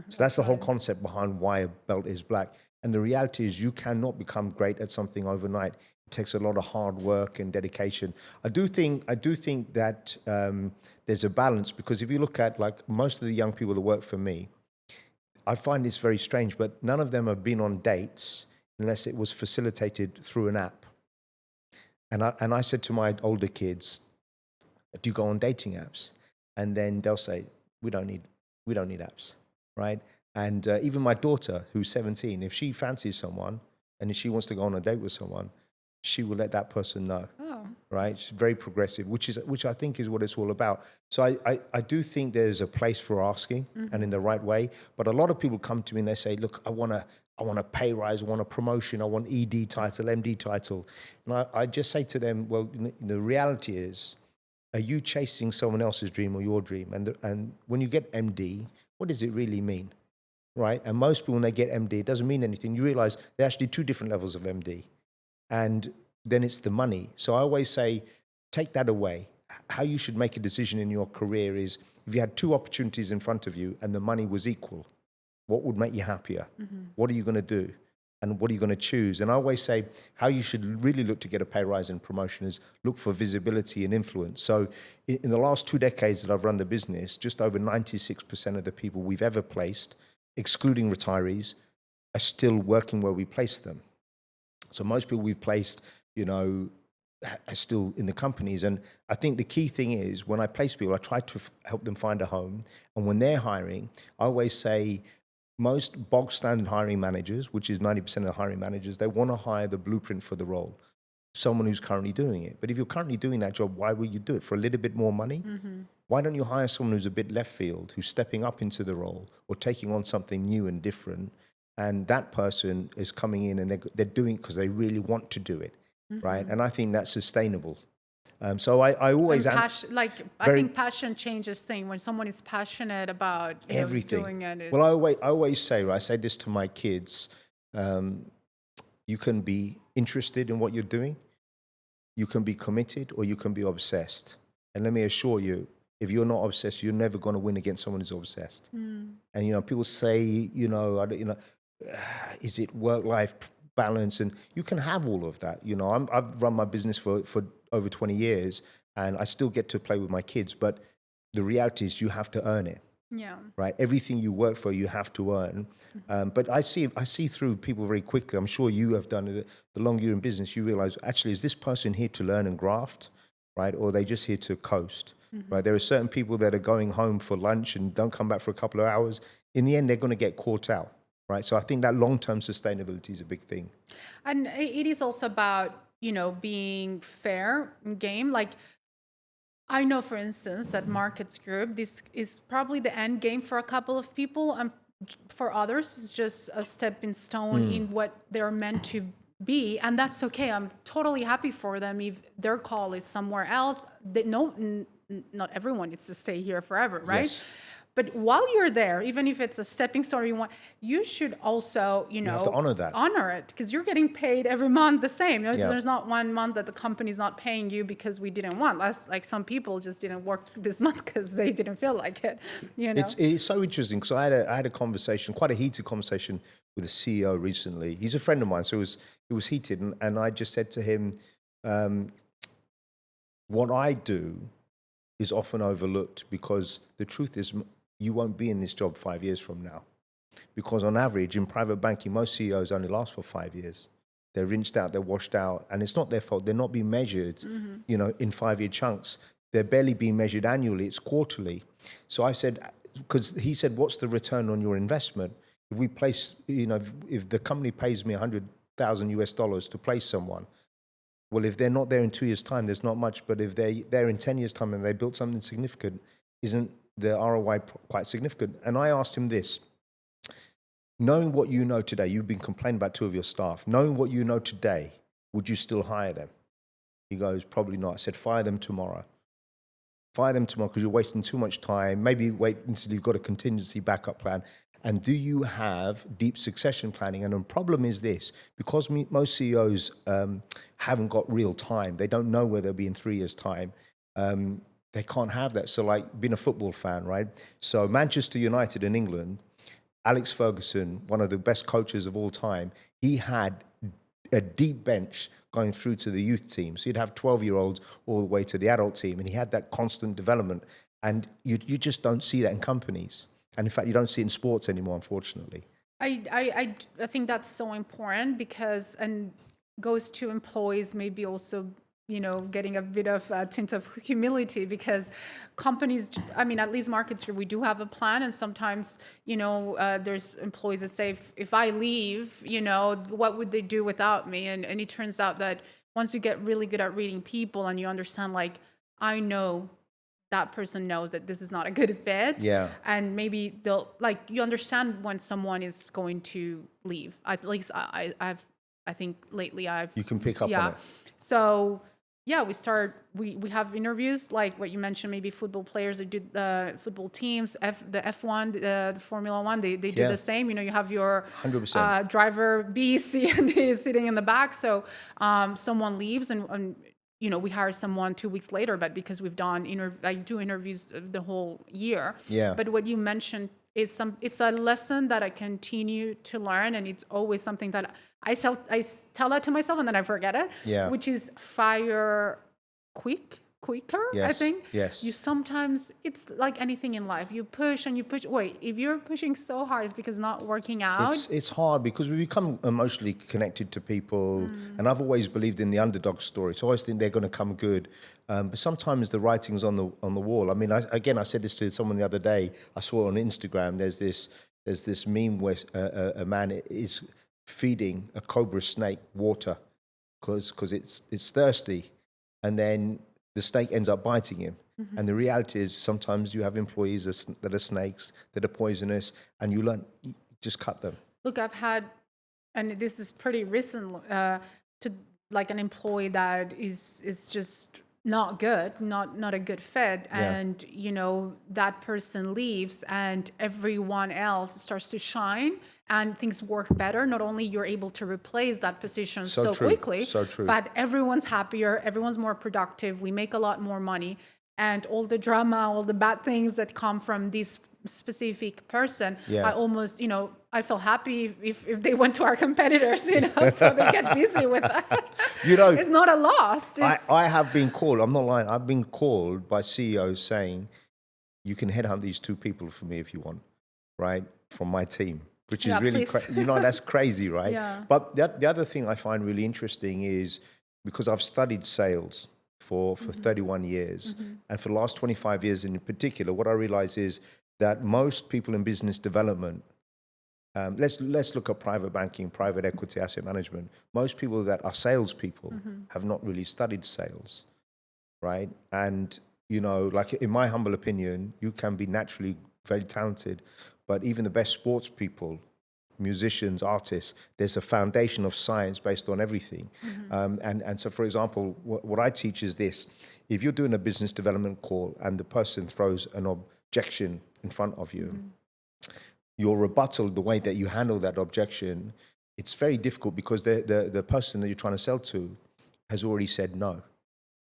So that's the whole concept behind why a belt is black. And the reality is you cannot become great at something overnight. It takes a lot of hard work and dedication. I do think that there's a balance, because if you look at like most of the young people that work for me, I find this very strange, but none of them have been on dates unless it was facilitated through an app. And I said to my older kids, do you go on dating apps? And then they'll say, we don't need apps, right? And even my daughter, who's 17, if she fancies someone and if she wants to go on a date with someone, she will let that person know, right? She's very progressive, which I think is what it's all about. So I do think there's a place for asking and in the right way. But a lot of people come to me and they say, look, I want a pay rise, I want a promotion, I want ED title, MD title. And I just say to them, well, the reality is, are you chasing someone else's dream or your dream? And when you get MD, what does it really mean? Right? And most people, when they get MD, it doesn't mean anything. You realize there are actually two different levels of MD. And then it's the money. So I always say, take that away. How you should make a decision in your career is, if you had two opportunities in front of you and the money was equal, what would make you happier? What are you going to do? And what are you going to choose? And I always say, how you should really look to get a pay rise and promotion is look for visibility and influence. So in the last 2 decades that I've run the business, just over 96% of the people we've ever placed, excluding retirees, are still working where we placed them. So most people we've placed, are still in the companies. And I think the key thing is, when I place people, I try to help them find a home. And when they're hiring, I always say, most bog standard hiring managers, which is 90% of the hiring managers, they want to hire the blueprint for the role, someone who's currently doing it. But if you're currently doing that job, why will you do it? For a little bit more money? Why don't you hire someone who's a bit left field, who's stepping up into the role or taking on something new and different? And that person is coming in and they're doing it because they really want to do it, right? And I think that's sustainable. So I always... I think passion changes things. When someone is passionate about everything, doing it. Well, I always say, I say this to my kids, you can be interested in what you're doing, you can be committed, or you can be obsessed. And let me assure you, if you're not obsessed, you're never going to win against someone who's obsessed. And, people say, is it work-life balance? And you can have all of that. I've run my business for over 20 years and I still get to play with my kids. But the reality is you have to earn it. Yeah. Right. Everything you work for, you have to earn. But I see through people very quickly. I'm sure you have done it. The longer you're in business, you realize, actually, is this person here to learn and graft? Right. Or are they just here to coast? Right. There are certain people that are going home for lunch and don't come back for a couple of hours. In the end, they're going to get caught out. Right. So I think that long-term sustainability is a big thing. And it is also about, being fair in game. Like, I know, for instance, at Markets Group, this is probably the end game for a couple of people. And for others, it's just a stepping stone in what they're meant to be. And that's okay. I'm totally happy for them if their call is somewhere else. Not everyone needs to stay here forever, right? Yes. But while you're there, even if it's a stepping stone you should also, You have to honor that. honor it, because you're getting paid every month the same. Yeah. There's not one month that the company's not paying you because we didn't want. Like some people just didn't work this month because they didn't feel like it. It's so interesting because I had a conversation, quite a heated conversation with a CEO recently. He's a friend of mine, so it was heated, and I just said to him, what I do is often overlooked because the truth is you won't be in this job 5 years from now. Because on average, in private banking, most CEOs only last for 5 years. They're rinsed out, they're washed out, and it's not their fault. They're not being measured, in 5-year chunks. They're barely being measured annually, it's quarterly. So I said, because he said, what's the return on your investment? If we place, if the company pays me $100,000 to place someone, well, if they're not there in 2 years' time, there's not much. But if they're there in 10 years' time and they built something significant, isn't the ROI quite significant? And I asked him this. Knowing what you know today, you've been complaining about 2 of your staff. Knowing what you know today, would you still hire them? He goes, probably not. I said, fire them tomorrow. Fire them tomorrow because you're wasting too much time. Maybe wait until you've got a contingency backup plan. And do you have deep succession planning? And the problem is this, because most CEOs haven't got real time, they don't know where they'll be in 3 years' time, they can't have that. So like being a football fan, right? So Manchester United in England, Alex Ferguson, one of the best coaches of all time, he had a deep bench going through to the youth team. So you'd have 12-year-olds all the way to the adult team, and he had that constant development. And you just don't see that in companies. And in fact, you don't see it in sports anymore, unfortunately. I think that's so important because, and goes to employees maybe also, getting a bit of a tint of humility, because companies, at least markets here, we do have a plan. And sometimes, there's employees that say, if I leave, what would they do without me? And it turns out that once you get really good at reading people and you understand, like, I know that person knows that this is not a good fit. Yeah. And maybe you understand when someone is going to leave. At least I think lately you can pick up on it. So yeah, we have interviews like what you mentioned, maybe football players that do the football teams, the F1, the Formula One, they do the same. You have your 100%. Driver B, C, and D is sitting in the back. So someone leaves and we hire someone 2 weeks later, but because we've done do interviews the whole year. Yeah. But what you mentioned is it's a lesson that I continue to learn, and it's always something that I tell that to myself and then I forget it. Yeah. Which is fire quicker. Yes. I think. Yes. It's like anything in life. You push and you push. Wait, if you're pushing so hard, it's because it's not working out. It's hard because we become emotionally connected to people. And I've always believed in the underdog story. So I always think they're going to come good. But sometimes the writing's on the wall. I said this to someone the other day. I saw it on Instagram. There's this meme where a man is feeding a cobra snake water because it's thirsty. And then the snake ends up biting him. Mm-hmm. And the reality is sometimes you have employees that are snakes, that are poisonous, and you just cut them. Look, I've had, and this is pretty recent, to like an employee that is just not good, not a good fit. Yeah. And, that person leaves and everyone else starts to shine and things work better. Not only you're able to replace that position so quickly, but everyone's happier, everyone's more productive. We make a lot more money, and all the drama, all the bad things that come from this specific person, I almost, I feel happy if they went to our competitors, so they get busy with that. It's not a loss. I have been called, I'm not lying, I've been called by CEOs saying, you can headhunt these 2 people for me if you want, right, from my team, which is really, that's crazy, right? Yeah. But the other thing I find really interesting is, because I've studied sales for 31 years, and for the last 25 years in particular, what I realize is that most people in business development, let's look at private banking, private equity, asset management. Most people that are salespeople have not really studied sales, right? And, like in my humble opinion, you can be naturally very talented, but even the best sports people, musicians, artists, there's a foundation of science based on everything. And so, for example, what I teach is this. If you're doing a business development call and the person throws an objection in front of you. Your rebuttal, the way that you handle that objection, it's very difficult because the person that you're trying to sell to has already said no.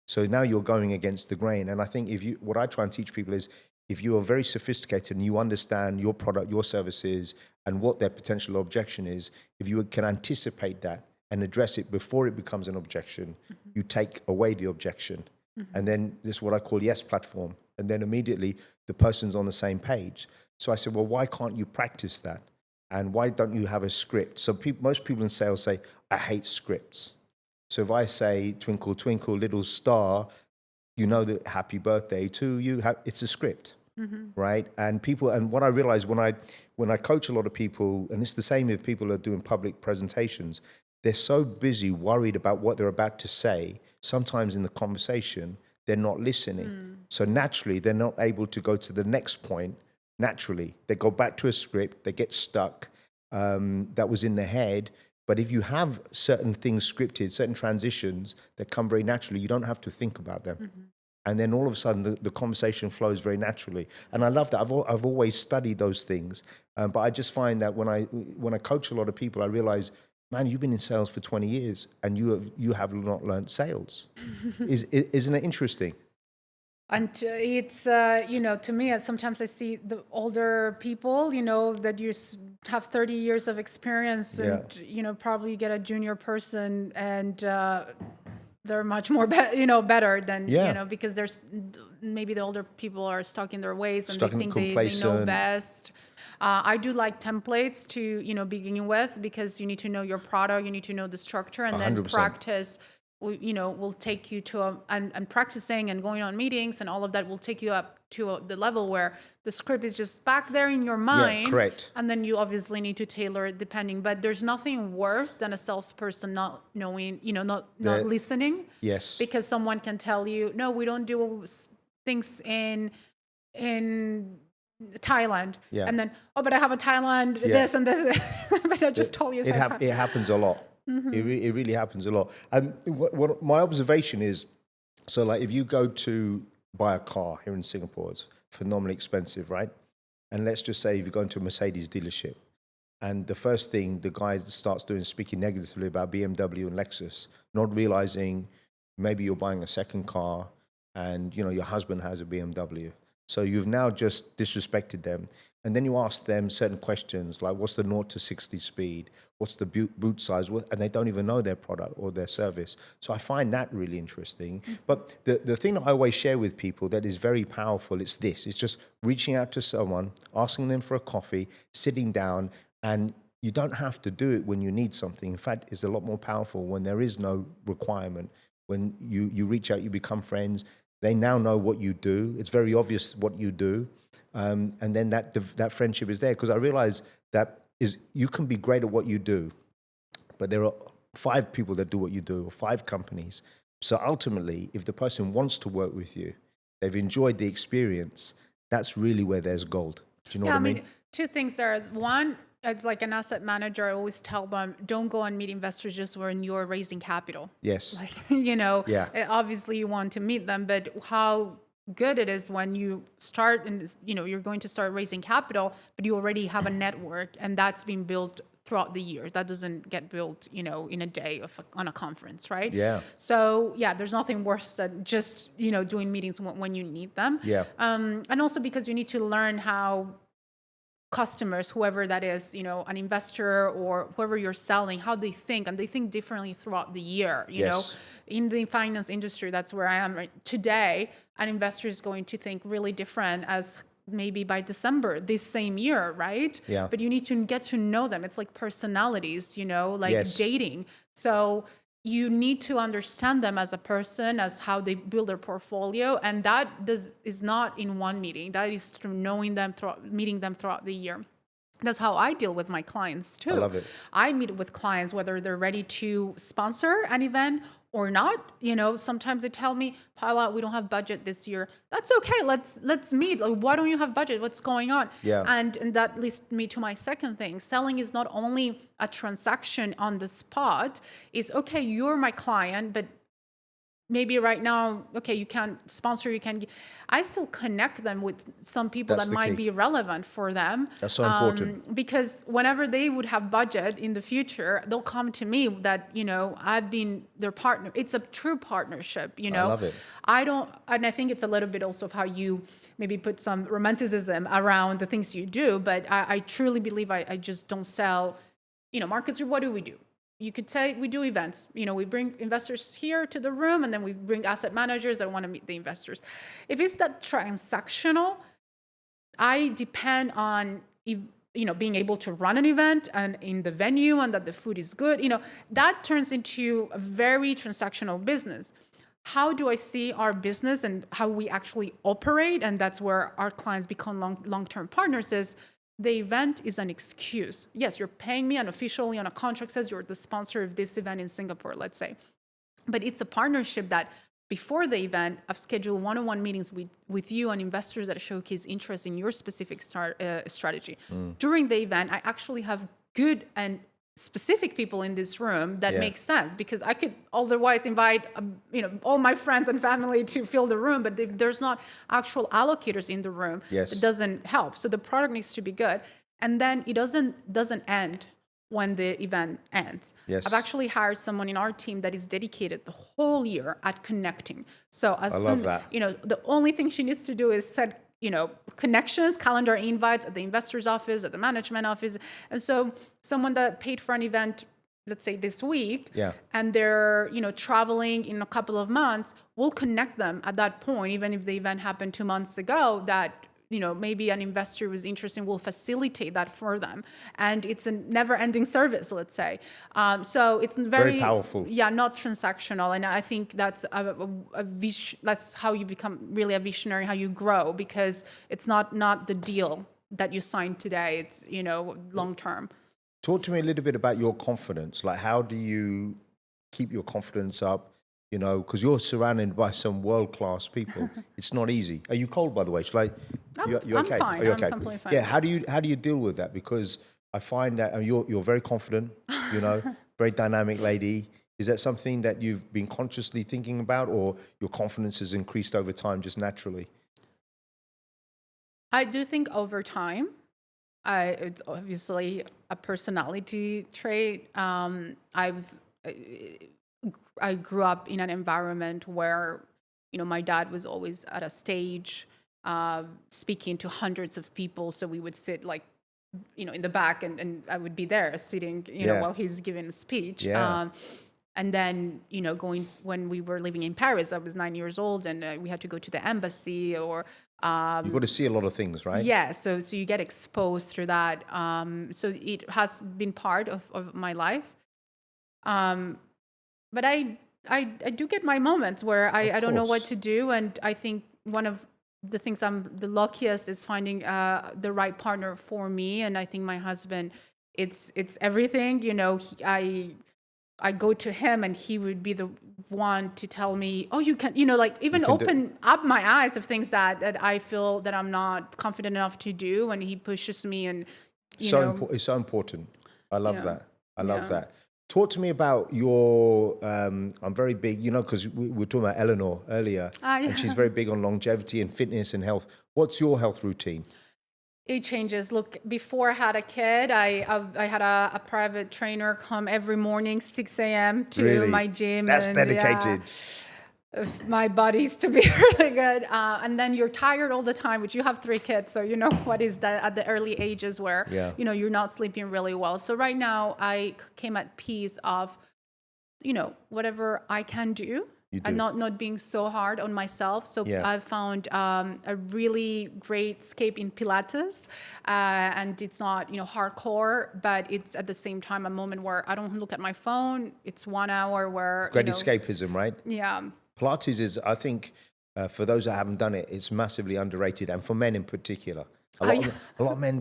So now you're going against the grain. And I think what I try and teach people is, if you are very sophisticated and you understand your product, your services, and what their potential objection is, if you can anticipate that and address it before it becomes an objection, you take away the objection. And then this is what I call yes platform. And then immediately the person's on the same page. So I said, well, why can't you practice that? And why don't you have a script? So most people in sales say, I hate scripts. So if I say, twinkle, twinkle, little star, you know that happy birthday to you, it's a script, right? And what I realize when I coach a lot of people, and it's the same if people are doing public presentations, they're so busy, worried about what they're about to say. Sometimes in the conversation, they're not listening. So naturally, they're not able to go to the next point. Naturally, they go back to a script, they get stuck. That was in their head. But if you have certain things scripted, certain transitions that come very naturally, you don't have to think about them. And then all of a sudden, the conversation flows very naturally. And I love that. I've always studied those things. But I just find that when I coach a lot of people, I realize, man, you've been in sales for 20 years and you have not learned sales. Isn't it interesting? And it's, to me, sometimes I see the older people, that have 30 years of experience and, probably get a junior person and they're much more better than, because there's maybe the older people are stuck in their ways and they think they know best. I do like templates to, begin with, because you need to know your product, you need to know the structure, and 100%. Then practice will take you to and practicing and going on meetings and all of that will take you up to the level where the script is just back there in your mind. Yeah, correct. And then you obviously need to tailor it depending. But there's nothing worse than a salesperson not knowing, not listening. Yes. Because someone can tell you, no, we don't do things in Thailand. Yeah. And then, but I have a Thailand this and this. But I just told you. It happens a lot. It really happens a lot. And what my observation is, so like if you go to buy a car here in Singapore, it's phenomenally expensive, right? And let's just say if you go into a Mercedes dealership and the first thing the guy starts doing is speaking negatively about BMW and Lexus, not realizing maybe you're buying a second car and your husband has a BMW. So you've now just disrespected them. And then you ask them certain questions like, what's the 0 to 60 speed? What's the boot size? And they don't even know their product or their service. So I find that really interesting. But the thing that I always share with people that is very powerful, it's this. It's just reaching out to someone, asking them for a coffee, sitting down, and you don't have to do it when you need something. In fact, it's a lot more powerful when there is no requirement. When you reach out, you become friends. They now know what you do. It's very obvious what you do. And then that friendship is there, because I realize that you can be great at what you do, but there are 5 people that do what you do, or 5 companies. So ultimately, if the person wants to work with you, they've enjoyed the experience, that's really where there's gold. Do you know what I mean? 2 things there. One, it's like an asset manager, I always tell them, don't go and meet investors just when you're raising capital. Yes. Obviously you want to meet them, but how good it is when you start and you're going to start raising capital, but you already have a network and that's been built throughout the year. That doesn't get built, in a day on a conference, right? Yeah. So there's nothing worse than just, doing meetings when you need them. Yeah. And also because you need to learn how customers, whoever that is, an investor or whoever you're selling, how they think, and they think differently throughout the year. You know, in the finance industry, that's where I am right today. An investor is going to think really different as maybe by December this same year, right? Yeah. But you need to get to know them. It's like personalities, like dating. So you need to understand them as a person, as how they build their portfolio. And that is not in one meeting. That is through knowing them, meeting them throughout the year. That's how I deal with my clients too. I love it. I meet with clients, whether they're ready to sponsor an event or not. Sometimes they tell me, Paola, we don't have budget this year. That's okay. Let's meet. Like, why don't you have budget? What's going on? Yeah. And that leads me to my second thing. Selling is not only a transaction on the spot. It's okay, you're my client, but maybe right now, okay, you can't sponsor, I still connect them with some people That's that the might key. be relevant for them. That's so important. Because whenever they would have budget in the future, they'll come to me that, I've been their partner. It's a true partnership, I love it. And I think it's a little bit also of how you maybe put some romanticism around the things you do, but I truly believe I just don't sell, markets. What do we do? You could say we do events. We bring investors here to the room, and then we bring asset managers that want to meet the investors. If it's that transactional, I depend on being able to run an event and in the venue, and that the food is good. That turns into a very transactional business. How do I see our business and how we actually operate? And that's where our clients become long-term partners is, the event is an excuse. Yes, you're paying me, and officially on a contract says you're the sponsor of this event in Singapore, let's say. But it's a partnership that before the event, I've scheduled one-on-one meetings with you and investors that showcase interest in your specific strategy. During the event, I actually have good and specific people in this room that makes sense, because I could otherwise invite all my friends and family to fill the room, but if there's not actual allocators in the room, it doesn't help. So the product needs to be good, and then it doesn't end when the event ends. I've actually hired someone in our team that is dedicated the whole year at connecting. So the only thing she needs to do is set connections, calendar invites at the investor's office, at the management office. And so someone that paid for an event, let's say this week, and they're, traveling in a couple of months, we'll connect them at that point, even if the event happened 2 months ago, that, maybe an investor was interested, we'll facilitate that for them. And it's a never ending service, let's say. So it's very powerful. Yeah, not transactional. And I think that's that's how you become really a visionary, how you grow, because it's not the deal that you sign today. It's, long term. Talk to me a little bit about your confidence. Like, how do you keep your confidence up? Because you're surrounded by some world-class people. It's not easy. Are you cold, by the way? You're I'm okay? fine. Are you okay? I'm completely fine. Yeah. How do you deal with that? Because I find that you're very confident. Very dynamic lady. Is that something that you've been consciously thinking about, or your confidence has increased over time just naturally? I do think over time. It's obviously a personality trait. I grew up in an environment where, my dad was always at a stage speaking to hundreds of people. So we would sit in the back, and I would be there sitting, while he's giving a speech. And then, when we were living in Paris, I was 9 years old, and we had to go to the embassy or... You've got to see a lot of things, right? Yeah, so you get exposed through that. So it has been part of my life. But I do get my moments where I don't know what to do. And I think one of the things I'm the luckiest is finding the right partner for me. And I think my husband, it's everything. I go to him, and he would be the one to tell me, oh, you can, even open up my eyes of things that I feel that I'm not confident enough to do. And he pushes me, and, It's so important. I love that. I love that. Talk to me about your, I'm very big, because we were talking about Eleanor earlier, and she's very big on longevity and fitness and health. What's your health routine? It changes. Look, before I had a kid, I had a private trainer come every morning, 6 a.m. to my gym. That's dedicated. My body's to be really good. And then you're tired all the time, which you have 3 kids. So you know what is that at the early ages where, you're not sleeping really well. So right now I came at peace of, whatever I can do. And not being so hard on myself. So I've found a really great escape in Pilates. And it's not, hardcore, but it's at the same time a moment where I don't look at my phone. It's 1 hour where... Great escapism, right? Yeah. Pilates is, I think, for those that haven't done it, it's massively underrated. And for men in particular. A lot of men,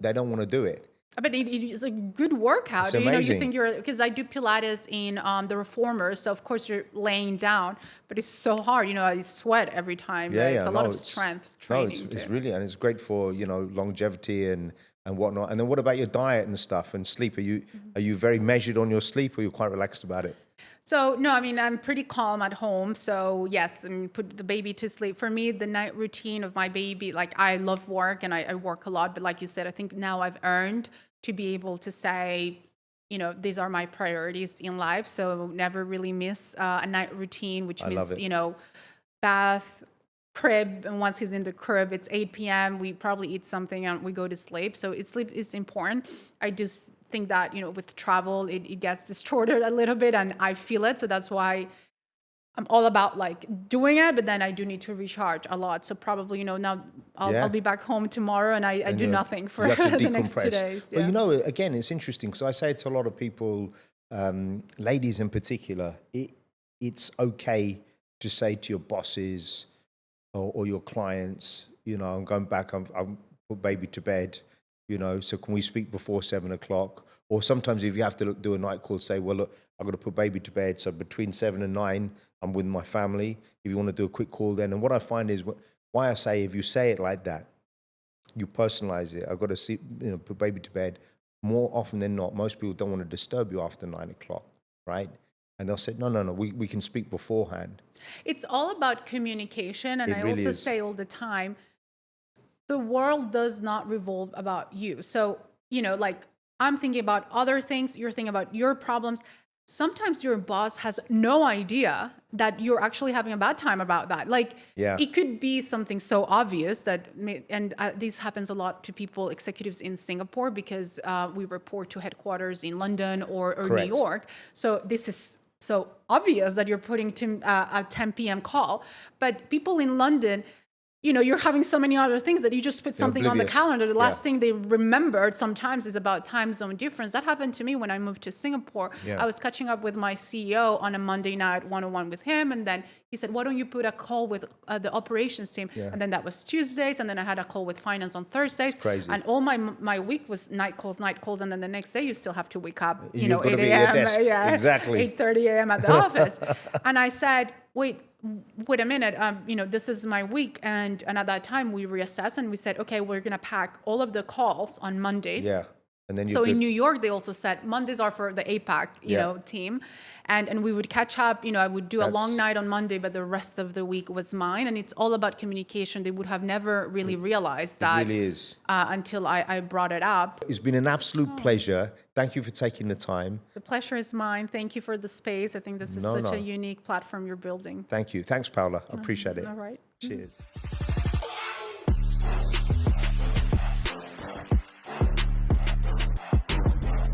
they don't want to do it. But it's a good workout. It's amazing. You think because I do Pilates in the Reformers, so of course you're laying down, but it's so hard. I sweat every time. It's a lot of strength training. It's really, and it's great for longevity and whatnot. And then what about your diet and stuff and sleep? Are you very measured on your sleep, or you're quite relaxed about it? So no, I mean, I'm pretty calm at home. So yes, I mean, put the baby to sleep. For me, the night routine of my baby, like I love work and I work a lot, but like you said, I think now I've earned to be able to say, these are my priorities in life. So never really miss a night routine, which I love means, it. bath, crib. And once he's in the crib, it's 8 p.m. We probably eat something and we go to sleep. So sleep is important. I just think that, with travel, it gets distorted a little bit and I feel it. So that's why I'm all about like doing it, but then I do need to recharge a lot. So probably, now I'll be back home tomorrow and I do nothing for You have to the next 2 decompress. days. But Yeah. again, it's interesting because I say to a lot of people, ladies in particular, it's okay to say to your bosses or your clients, I'm going back, I'm put baby to bed, so can we speak before 7 o'clock? Or sometimes if you have to do a night call, say, well, look, I've got to put baby to bed. So between 7 and 9, I'm with my family. If you want to do a quick call then. And what I find is why I say, if you say it like that, you personalize it. I've got to see, put baby to bed. More often than not, most people don't want to disturb you after 9 o'clock, right? And they'll say, no, we can speak beforehand. It's all about communication. And It I really also is. say all the time, the world does not revolve about you. So, like I'm thinking about other things, you're thinking about your problems. Sometimes your boss has no idea that you're actually having a bad time about that. Like it could be something so obvious that, this happens a lot to people, executives in Singapore, because we report to headquarters in London or New Correct. York. So this is so obvious that you're putting to a 10 p.m. call, but people in London, you're having so many other things that you just put something on the oblivious. calendar. The last thing they remembered sometimes is about time zone difference. That happened to me when I moved to Singapore. Yeah. I was catching up with my CEO on a Monday night one-on-one with him. And then he said, why don't you put a call with the operations team? Yeah. And then that was Tuesdays. And then I had a call with finance on Thursdays. It's crazy. And all my week was night calls. And then the next day you still have to wake up, You've got 8 to be at your a.m. desk. Yeah, Exactly. 8:30 a.m. at the office. And I said, wait a minute, this is my week. And at that time we reassessed and we said, okay, we're going to pack all of the calls on Mondays. Yeah. And then So in New York, they also said Mondays are for the APAC, team. And we would catch up, I would do a long night on Monday, but the rest of the week was mine. And it's all about communication. They would have never really realized that It really is. Until I brought it up. It's been an absolute pleasure. Thank you for taking the time. The pleasure is mine. Thank you for the space. I think this is such a unique platform you're building. Thank you. Thanks, Paola. I appreciate it. All right. Cheers.